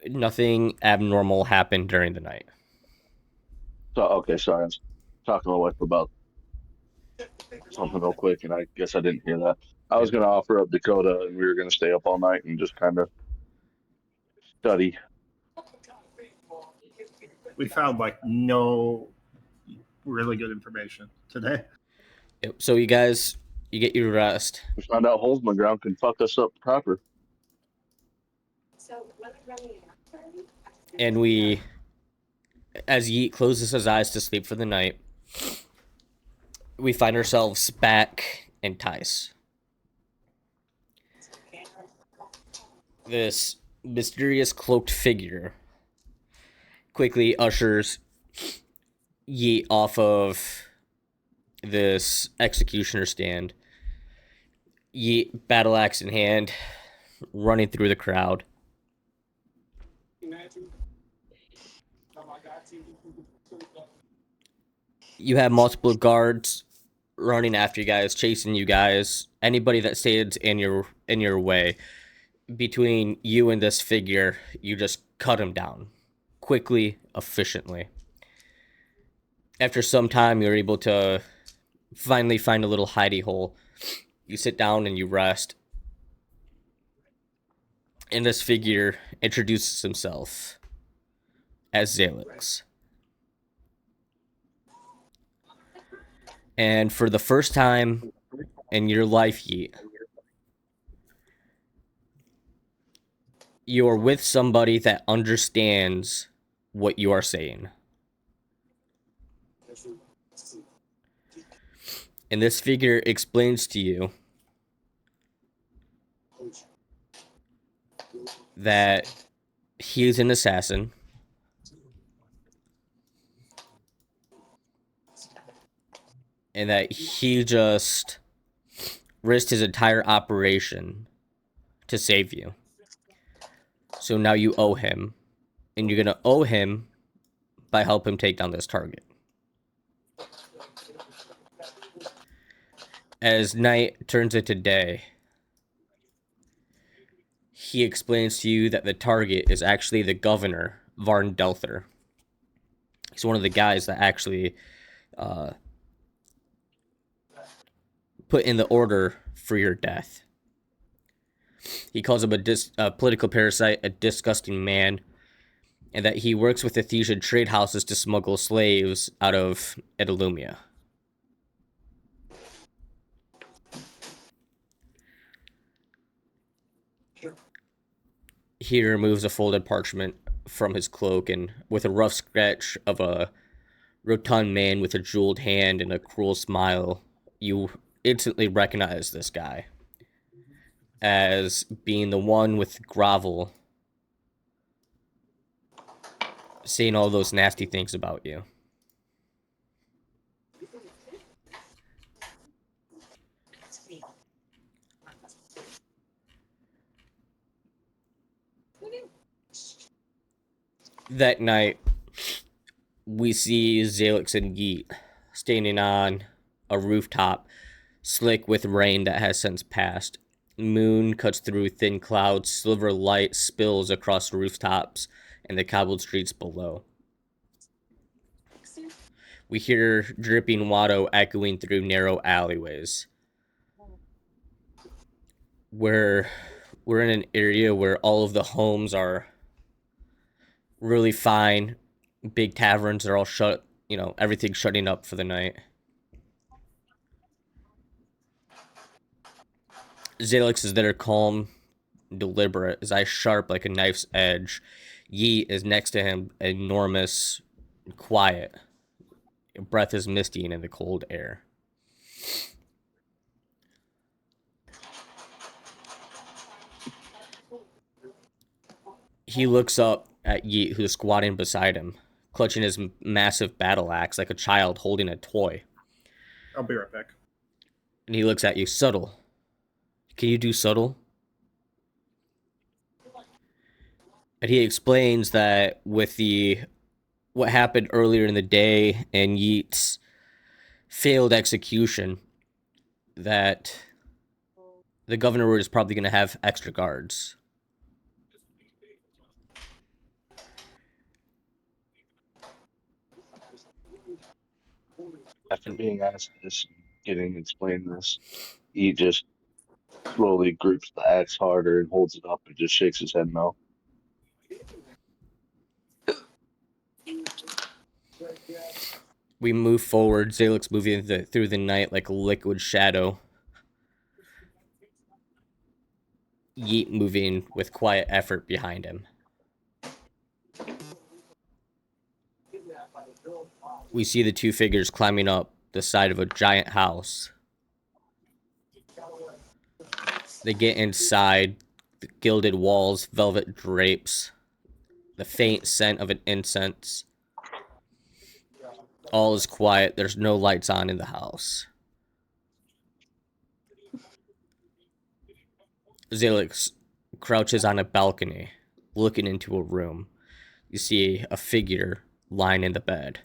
Nothing abnormal happened during the night. So okay, sorry, I was talking to my wife about something real quick, and I guess I didn't hear that. I was going to offer up Dakota, and we were going to stay up all night and just kind of study. We found like no really good information today. Yep. So you guys, you get your rest. We found out holes in the ground can fuck us up proper. And we, as Yeet closes his eyes to sleep for the night, we find ourselves back in Tice. This mysterious cloaked figure quickly ushers Yeet off of this executioner stand. Yeet, battle axe in hand, running through the crowd. You have multiple guards running after you guys, chasing you guys. Anybody that stands in your way, between you and this figure, you just cut him down quickly, efficiently. After some time, you're able to finally find a little hidey hole. You sit down and you rest. And this figure introduces himself as Zalix. And for the first time in your life, Yeet, you are with somebody that understands what you are saying. And this figure explains to you that he is an assassin, and that he just risked his entire operation to save you. So now you owe him, and you're going to owe him by helping him take down this target. As night turns into day, he explains to you that the target is actually the governor, Varn Delther. He's one of the guys that actually put in the order for your death. He calls him a political parasite, a disgusting man, and that he works with Ephesian trade houses to smuggle slaves out of Edelumia. He removes a folded parchment from his cloak, and with a rough sketch of a rotund man with a jeweled hand and a cruel smile, you instantly recognize this guy as being the one with Grovel saying all those nasty things about you. That night, we see Zalix and Yeet standing on a rooftop, slick with rain that has since passed. Moon cuts through thin clouds, silver light spills across rooftops and the cobbled streets below. We hear dripping Watto echoing through narrow alleyways. We're in an area where all of the homes are really fine. Big taverns are all shut, everything's shutting up for the night. Zalix is there, calm, deliberate, his eyes sharp like a knife's edge. Yeet is next to him, enormous, quiet. Breath is misty in the cold air. He looks up at Yeet, who's squatting beside him, clutching his massive battle axe like a child holding a toy. I'll be right back. And he looks at you. Subtle. Can you do subtle? And he explains that with what happened earlier in the day and Yeet's failed execution, that the governor is probably going to have extra guards. After being asked this, getting explained this. He just slowly grips the axe harder and holds it up and just shakes his head no. We move forward. Zalix moving through the night like a liquid shadow. Yeet moving with quiet effort behind him. We see the two figures climbing up the side of a giant house. They get inside, the gilded walls, velvet drapes, the faint scent of an incense. All is quiet. There's no lights on in the house. Zalix crouches on a balcony, looking into a room. You see a figure lying in the bed.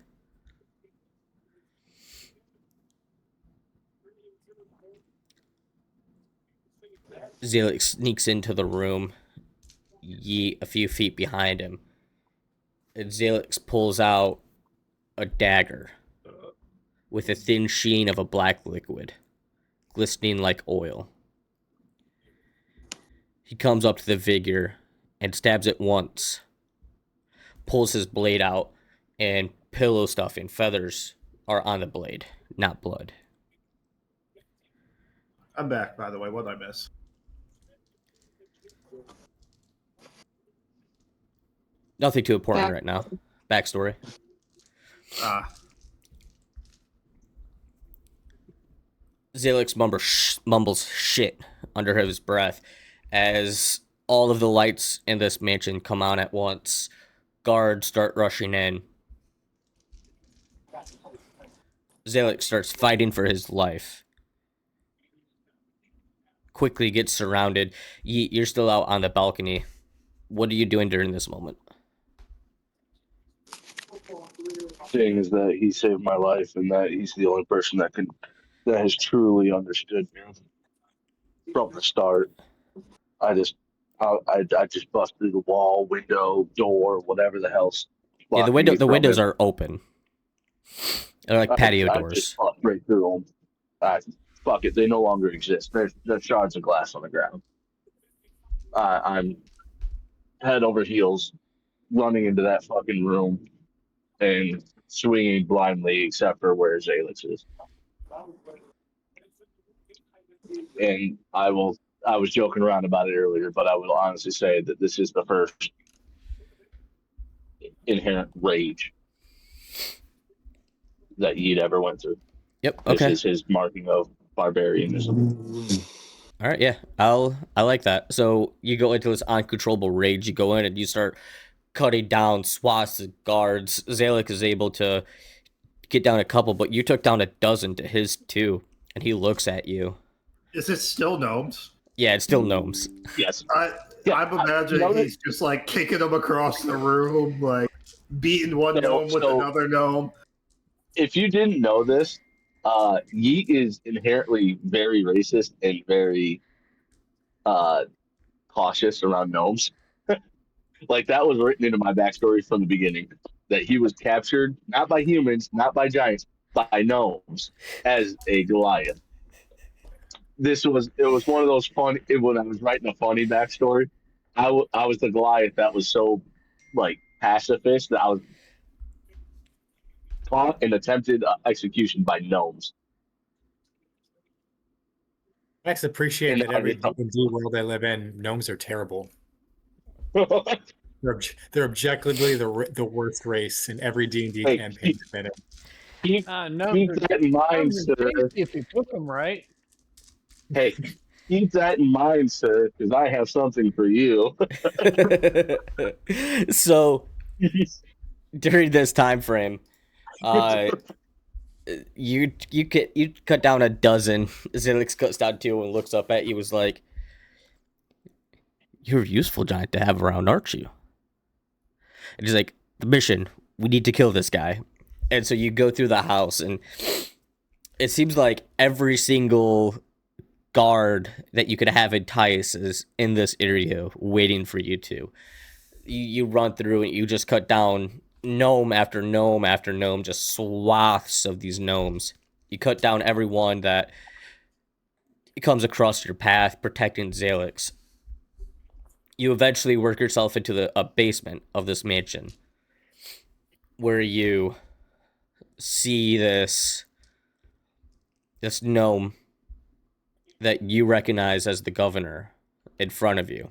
Zalix sneaks into the room, Yeet a few feet behind him. And Zalix pulls out a dagger with a thin sheen of a black liquid, glistening like oil. He comes up to the figure and stabs it once, pulls his blade out, and pillow stuffing feathers are on the blade, not blood. I'm back, by the way. What did I miss? Nothing too important right now. Backstory. Zalix mumbles shit under his breath as all of the lights in this mansion come on at once. Guards start rushing in. Zalix starts fighting for his life. Quickly gets surrounded. You're still out on the balcony. What are you doing during this moment? Saying is that he saved my life and that he's the only person that has truly understood me from the start. I just bust through the wall, window, door, whatever the hell's. Yeah, the windows are open. They're like patio I doors. just bust right through them. Fuck it, they no longer exist. There's shards of glass on the ground. I'm head over heels, running into that fucking room and swinging blindly, except for where Zalix is. And I was joking around about it earlier, but I will honestly say that this is the first inherent rage that Yeet ever went through. Yep. Okay. This is his marking of barbarianism. All right. Yeah. I like that. So you go into this uncontrollable rage. You go in and you start cutting down swaths of guards. Zalix is able to get down a couple, but you took down a dozen to his too. And he looks at you. Is it still gnomes? Yeah, it's still gnomes. Yes. I'm imagining he's just like kicking them across the room, like beating one gnome with another gnome. If you didn't know this, Yeet is inherently very racist and very cautious around gnomes. Like, that was written into my backstory from the beginning, that he was captured not by humans, not by giants, by gnomes as a Goliath. It was one of those funny, when I was writing a funny backstory, I was the Goliath that was so like pacifist that I was caught and attempted execution by gnomes. I just appreciate that every D&D world I live in, gnomes are terrible. They're objectively the worst race in every D&D campaign. Keep that in mind, sir. If you took them right. Hey, keep that in mind, sir, because I have something for you. So, during this time frame, you cut down a dozen. Zalix cuts down two and looks up at you. Was like, "You're a useful giant to have around, aren't you?" And he's like, "The mission. We need to kill this guy." And so you go through the house, and it seems like every single guard that you could have entice is in this area waiting for you to. You run through and you just cut down gnome after gnome after gnome, just swaths of these gnomes. You cut down everyone that comes across your path, protecting Zalix. You eventually work yourself into a basement of this mansion, where you see this gnome that you recognize as the governor in front of you.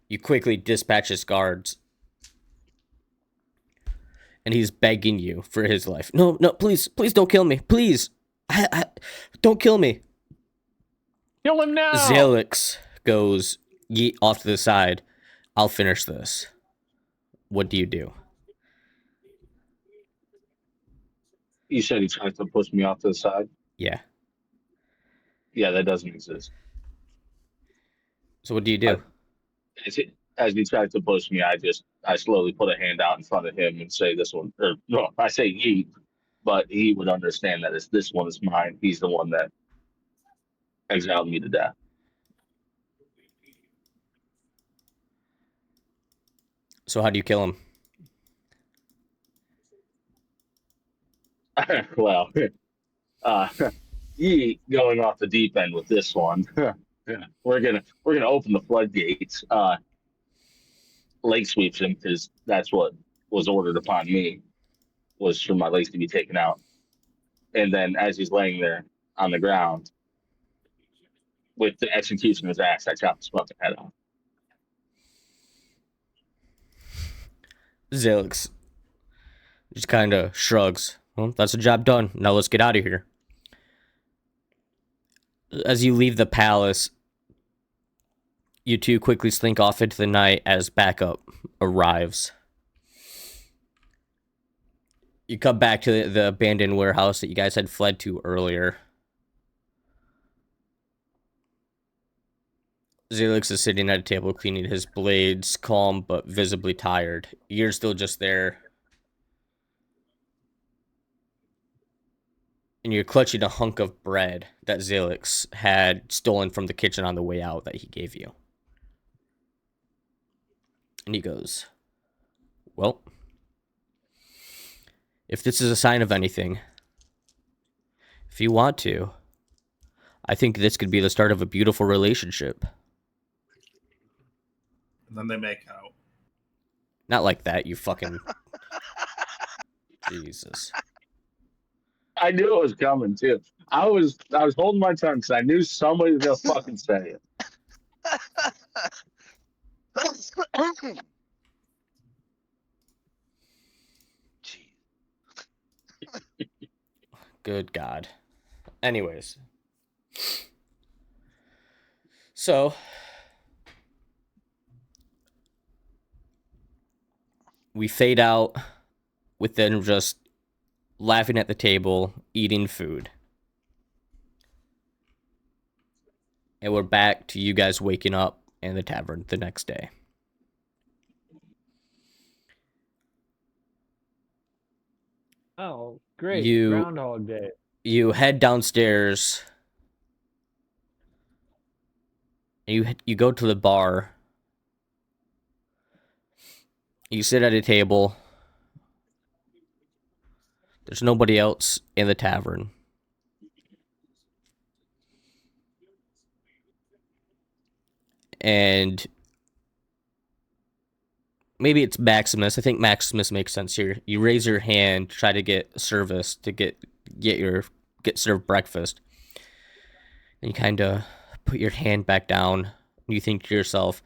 You quickly dispatch his guards, and he's begging you for his life. No, please don't kill me. Please. Don't kill me. Kill him now! Zalix goes yeet off to the side. I'll finish this. What do you do? You said he tried to push me off to the side? Yeah. Yeah, that doesn't exist. So what do you do? As he tried to push me, I slowly put a hand out in front of him and say this one, or no, I say yeet, but he would understand that this one is mine. He's the one that exiled me to death. So how do you kill him? Well, yeet going off the deep end with this one. We're gonna open the floodgates. Lake sweeps him because that's what was ordered upon me, was for my legs to be taken out. And then as he's laying there on the ground with the executioner's axe, I chop his fucking head off. Zalix just kind of shrugs. Well, that's the job done. Now let's get out of here. As you leave the palace, you two quickly slink off into the night as backup arrives. You come back to the abandoned warehouse that you guys had fled to earlier. Zalix is sitting at a table cleaning his blades, calm but visibly tired. You're still just there. And you're clutching a hunk of bread that Zalix had stolen from the kitchen on the way out that he gave you. And he goes, well, if this is a sign of anything, if you want to, I think this could be the start of a beautiful relationship. And then they make out. Not like that, you fucking... Jesus. I knew it was coming too. I was holding my tongue because I knew somebody was gonna fucking say it. Good God. Anyways. So, we fade out with them just laughing at the table, eating food. And we're back to you guys waking up in the tavern the next day. Oh, great. You- Groundhog Day. You head downstairs. You go to the bar. You sit at a table. There's nobody else in the tavern. And maybe it's Maximus. I think Maximus makes sense here. You raise your hand to try to get service, to get served breakfast. And you kind of put your hand back down. And you think to yourself,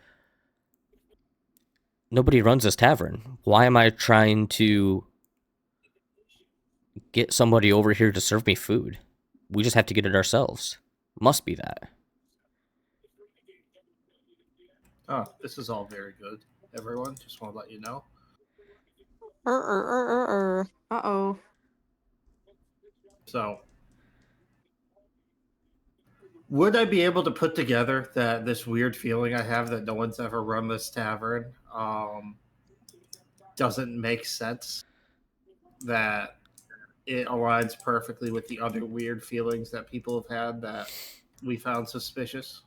nobody runs this tavern. Why am I trying to get somebody over here to serve me food? We just have to get it ourselves. Must be that. Oh, this is all very good. Everyone, just want to let you know. Uh-oh. So, would I be able to put together that this weird feeling I have that no one's ever run this tavern doesn't make sense? That it aligns perfectly with the other weird feelings that people have had that we found suspicious?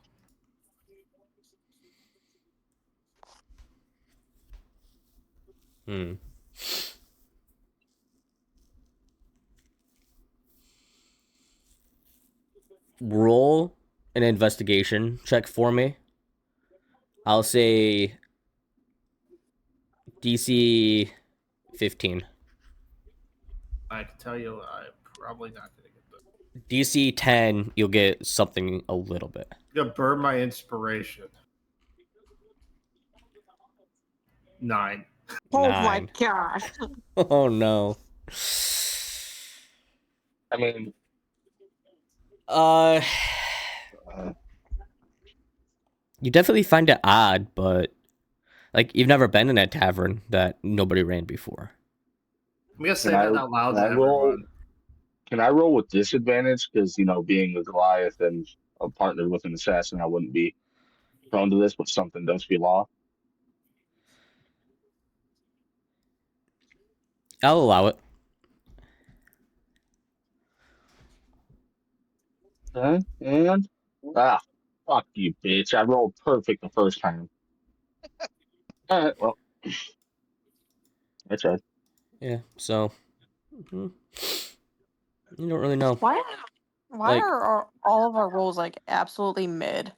roll an investigation check for me. I'll say DC 15. I can tell you, I'm probably not gonna get that. DC 10, you'll get something a little bit. I'm gonna burn my inspiration. 9. Oh 9. my gosh. Oh no. I mean, Uh, uh, you definitely find it odd, but like you've never been in a tavern that nobody ran before. I'm gonna say can I that out loud can to I roll? everyone. Can I roll with disadvantage? Because being a Goliath and a partner with an assassin, I wouldn't be prone to this. But something does feel off. I'll allow it. Okay, and fuck you, bitch! I rolled perfect the first time. All right, well, I tried. Yeah, so you don't really know. Why Like- are all of our rolls like absolutely mid?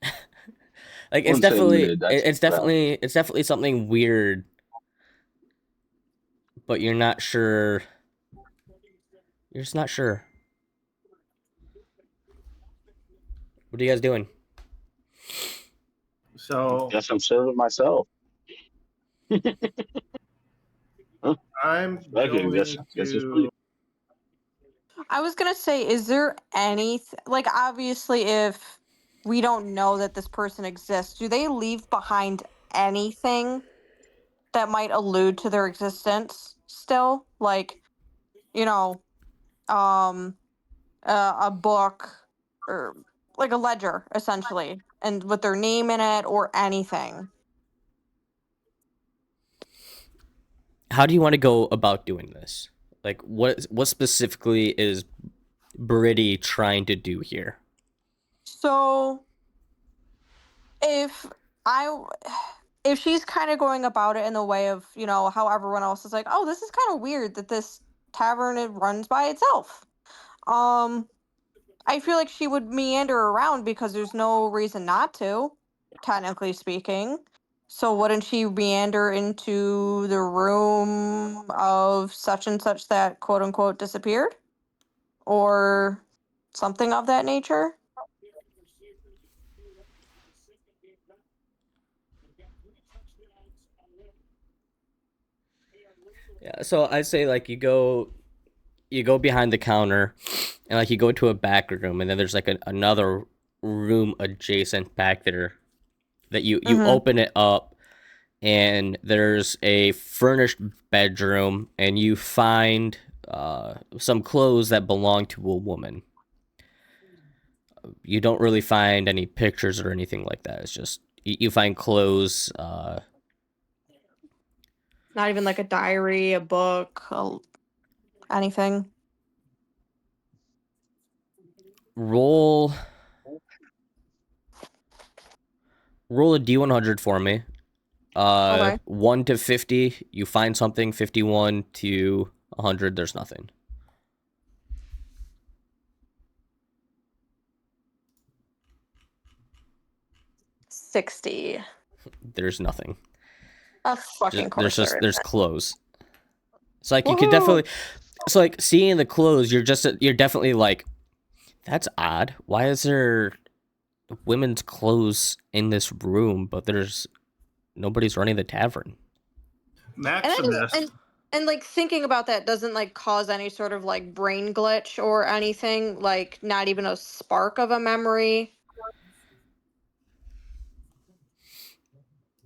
Like I it's wouldn't say definitely mid, that's it's definitely something weird, but you're not sure. You're just not sure. What are you guys doing? So Guess I'm serving myself. I'm Okay, going guess it's to. pretty. I was gonna say, is there any like obviously if we don't know that this person exists, do they leave behind anything that might allude to their existence still? Like, you know, um, a book or like a ledger essentially, and with their name in it or anything. How do you want to go about doing this? Like what specifically is Britti trying to do here? So if I if she's kind of going about it in the way of, you know, how everyone else is like, oh, this is kind of weird that this tavern it runs by itself. I feel like she would meander around because there's no reason not to, technically speaking. So wouldn't she meander into the room of such and such that quote unquote disappeared? Or something of that nature? Yeah, so I'd say like you go behind the counter and like you go to a back room and then there's like another room adjacent back there that you Mhm. open it up and there's a furnished bedroom and you find some clothes that belong to a woman. You don't really find any pictures or anything like that. It's just you find clothes. Not even like a diary, a book, anything. Roll a D100 for me. Okay. 1 to 50, you find something. 51 to 100, there's nothing. $60. There's nothing. Of fucking course There's clothes. It's like you Woohoo! could definitely. It's like seeing the clothes. You're definitely like, that's odd. Why is there women's clothes in this room, but there's nobody's running the tavern? Maximus. And like thinking about that doesn't like cause any sort of like brain glitch or anything, like not even a spark of a memory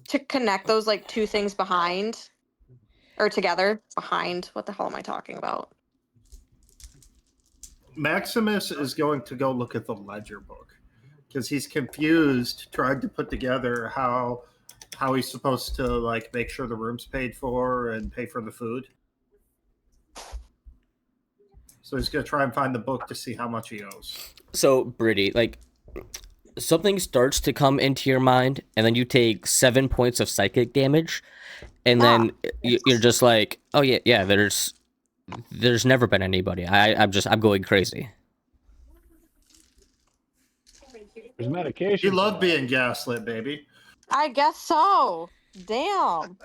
to connect those like two things behind or together behind. What the hell am I talking about? Maximus is going to go look at the ledger book because he's confused trying to put together how he's supposed to like make sure the room's paid for and pay for the food. So he's going to try and find the book to see how much he owes. So, Brittany, like, something starts to come into your mind, and then you take 7 points of psychic damage, and then you're just like, oh yeah, there's never been anybody. I'm going crazy. There's medication. You for love that. being gaslit, baby. I guess so. Damn.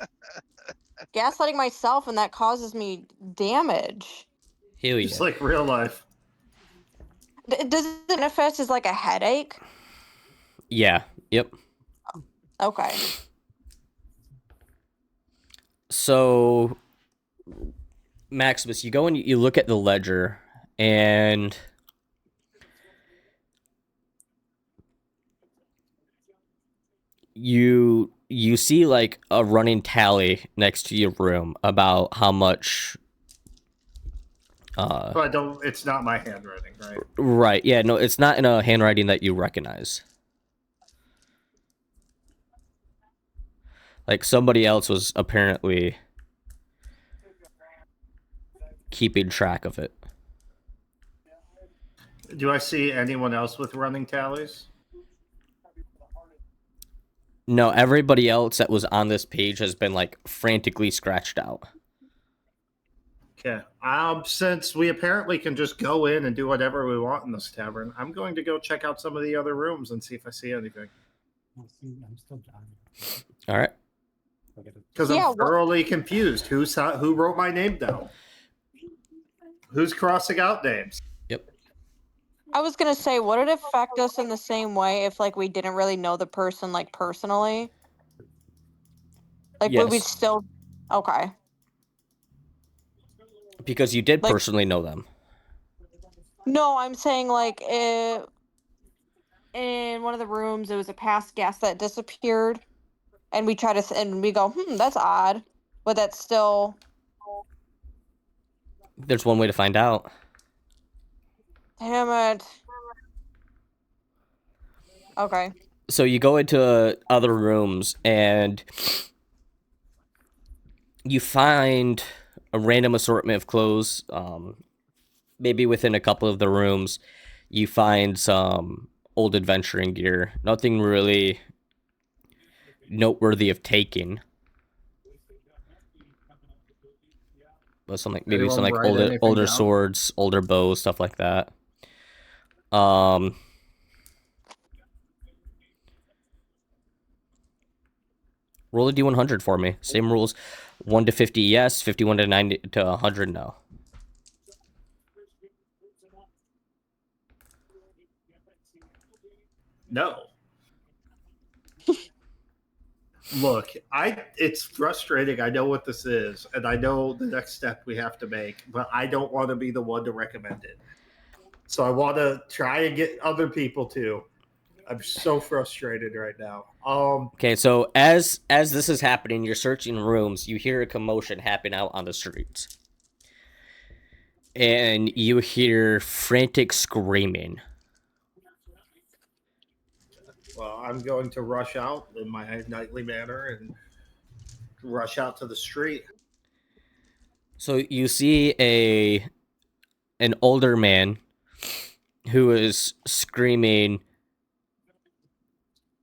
Gaslighting myself and that causes me damage. Hell yeah. Just like real life. Does it manifest as like a headache? Yeah. Yep. Okay. So, Maximus, you go and you look at the ledger, and you see like a running tally next to your room about how much. But it's not my handwriting, right? Right. Yeah. No, it's not in a handwriting that you recognize. Like somebody else was apparently keeping track of it. Do I see anyone else with running tallies? No, everybody else that was on this page has been like frantically scratched out. Okay. Since we apparently can just go in and do whatever we want in this tavern, I'm going to go check out some of the other rooms and see if I see anything. All right. Because I'm thoroughly confused. Who wrote my name down? Who's crossing out names? Yep. I was gonna say, would it affect us in the same way if like we didn't really know the person like personally? Like would we Yes. still okay. Because you did Like- personally know them. No, I'm saying like in one of the rooms there was a past guest that disappeared and we try to and we go, that's odd. But that's still There's one way to find out. damn it. Okay. So you go into other rooms and you find a random assortment of clothes. Maybe within a couple of the rooms, you find some old adventuring gear. Nothing really noteworthy of taking. But some like maybe some like older swords, older bows, stuff like that. Roll a D100 for me. Same rules. 1 to 50, yes. 51 to 90 to 100, no. No. Look, it's frustrating. I know what this is, and I know the next step we have to make, but I don't want to be the one to recommend it. So I want to try and get other people to. I'm so frustrated right now. Okay, so as this is happening, you're searching rooms, you hear a commotion happen out on the streets. And you hear frantic screaming. Well, I'm going to rush out in my nightly manner and rush out to the street. So you see an older man who is screaming,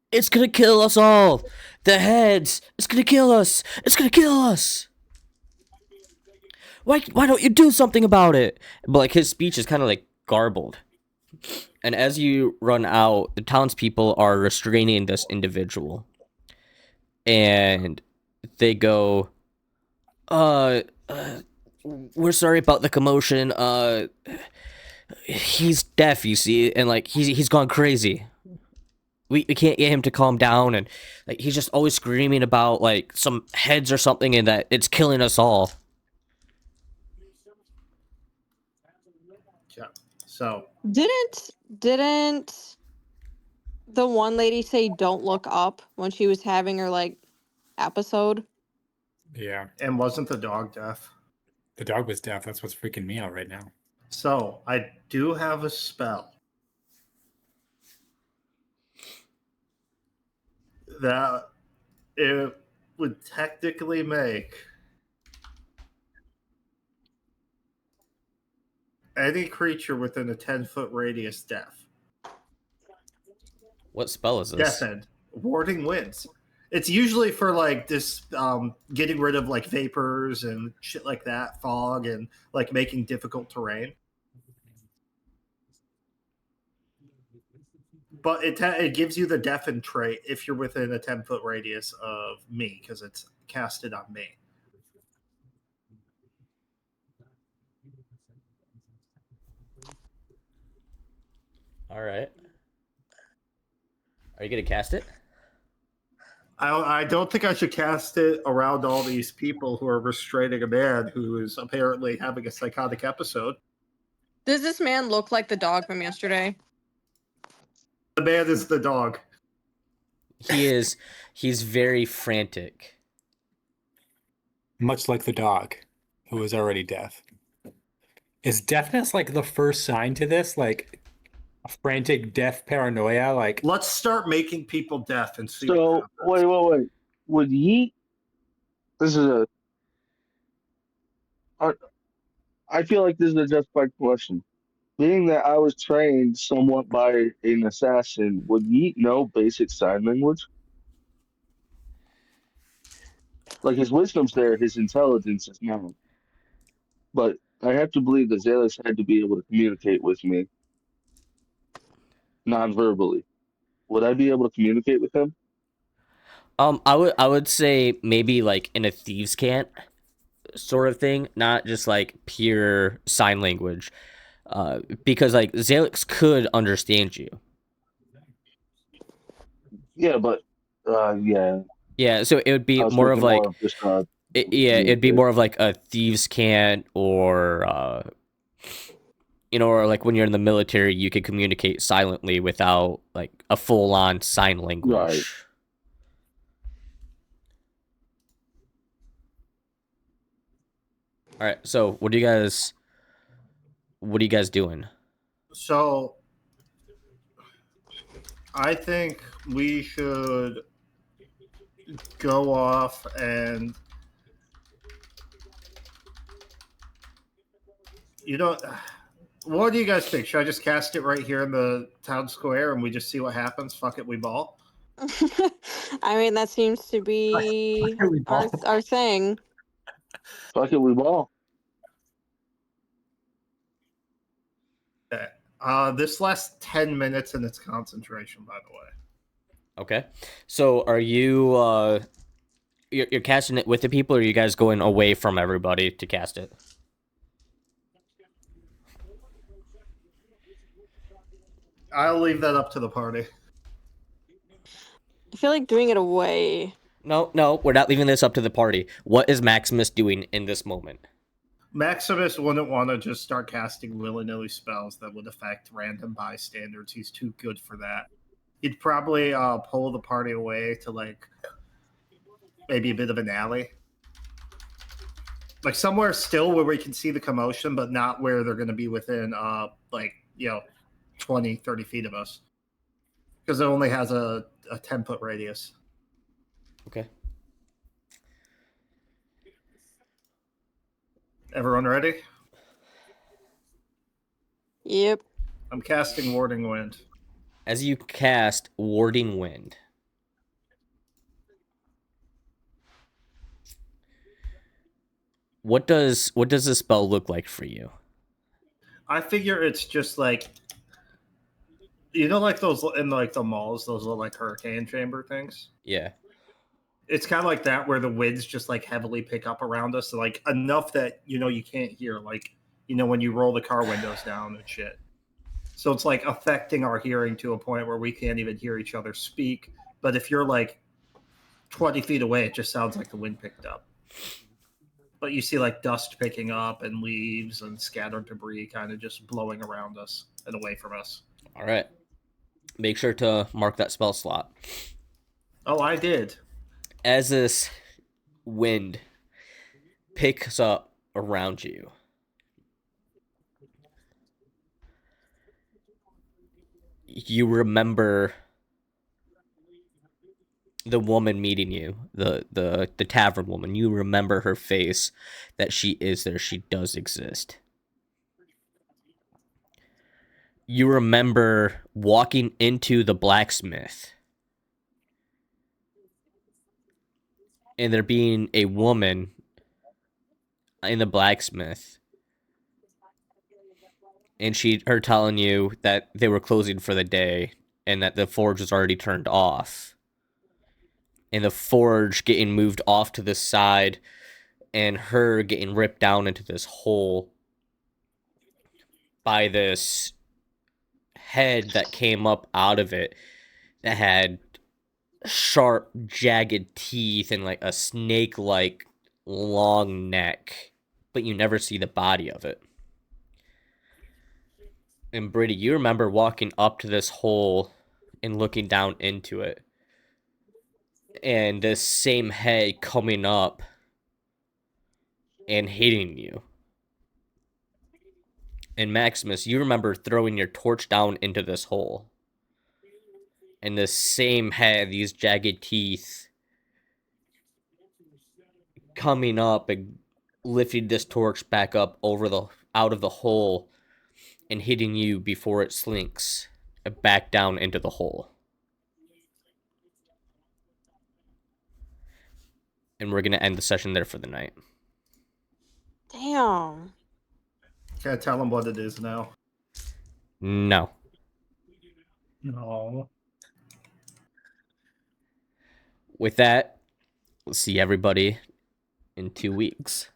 "It's gonna kill us all! The heads! It's gonna kill us! It's gonna kill us! Why don't you do something about it?" But like his speech is kind of like garbled. And as you run out, the townspeople are restraining this individual. And they go, we're sorry about the commotion. He's deaf, you see, and like he's gone crazy. We can't get him to calm down, and like he's just always screaming about like some heads or something, and that it's killing us all. Yeah. So Didn't the one lady say don't look up when she was having her like episode? Yeah. And wasn't the dog deaf? The dog was deaf. That's what's freaking me out right now. So I do have a spell that it would technically make any creature within a 10-foot radius deaf. What spell is this? Deafened. Warding winds. It's usually for like this getting rid of like vapors and shit like that, fog, and like making difficult terrain. But it gives you the deafen trait if you're within a 10-foot radius of me, because it's casted on me. All right. Are you gonna cast it? I don't think I should cast it around all these people who are restraining a man who is apparently having a psychotic episode. Does this man look like the dog from yesterday? The man is the dog. He's very frantic. Much like the dog, who is already deaf. Is deafness like the first sign to this? Like a frantic deaf paranoia? Like Let's start making people deaf and see. So wait. Would Yeet? This is a. I feel like this is a justified question. Being that I was trained somewhat by an assassin, would Yeet know basic sign language? Like his wisdom's there, his intelligence is not. But I have to believe that Zalix had to be able to communicate with me non-verbally. Would I be able to communicate with him? I would say maybe like in a thieves' cant sort of thing, not just like pure sign language. Because like Zalix could understand you. Yeah, but yeah, Yeah, so it would I be was more of thinking like more of just it'd be communicate. more of like a thieves' cant or or like when you're in the military, you could communicate silently without like a full-on sign language. Right. All right. So what are you guys doing? So I think we should go off and what do you guys think? Should I just cast it right here in the town square and we just see what happens? Fuck it, we ball. I mean, that seems to be We ball. our thing. Fuck it, we ball. Okay. This lasts 10 minutes and it's concentration, by the way. Okay. So are you you're casting it with the people, or are you guys going away from everybody to cast it? I'll leave that up to the party. I feel like doing it away. No, we're not leaving this up to the party. What is Maximus doing in this moment? Maximus wouldn't want to just start casting willy-nilly spells that would affect random bystanders. He's too good for that. He'd probably pull the party away to like maybe a bit of an alley. Like somewhere still where we can see the commotion, but not where they're going to be within 20, 30 feet of us. Because it only has a 10-foot radius. Okay. Everyone ready? Yep. I'm casting Warding Wind. As you cast Warding Wind, what does the spell look like for you? I figure it's just like, like those in like the malls, those little like hurricane chamber things. Yeah. It's kind of like that, where the winds just like heavily pick up around us, so, like enough that you can't hear, like when you roll the car windows down and shit. So it's like affecting our hearing to a point where we can't even hear each other speak. But if you're like 20 feet away, it just sounds like the wind picked up. But you see like dust picking up and leaves and scattered debris kind of just blowing around us and away from us. All right. Make sure to mark that spell slot. Oh, I did. As this wind picks up around you, you remember the woman meeting you, the tavern woman. You remember her face, that she is there. She does exist. You remember walking into the blacksmith and there being a woman in the blacksmith and her telling you that they were closing for the day and that the forge was already turned off. And the forge getting moved off to the side and her getting ripped down into this hole by this head that came up out of it that had sharp, jagged teeth and like a snake-like long neck, but you never see the body of it. And Brady, you remember walking up to this hole and looking down into it, and this same head coming up and hitting you. And Maximus, you remember throwing your torch down into this hole, and this same head, these jagged teeth, coming up and lifting this torch back up out of the hole and hitting you before it slinks back down into the hole. And we're gonna end the session there for the night. Damn. Can I tell him what it is now? No. No. With that, we'll see everybody in 2 weeks.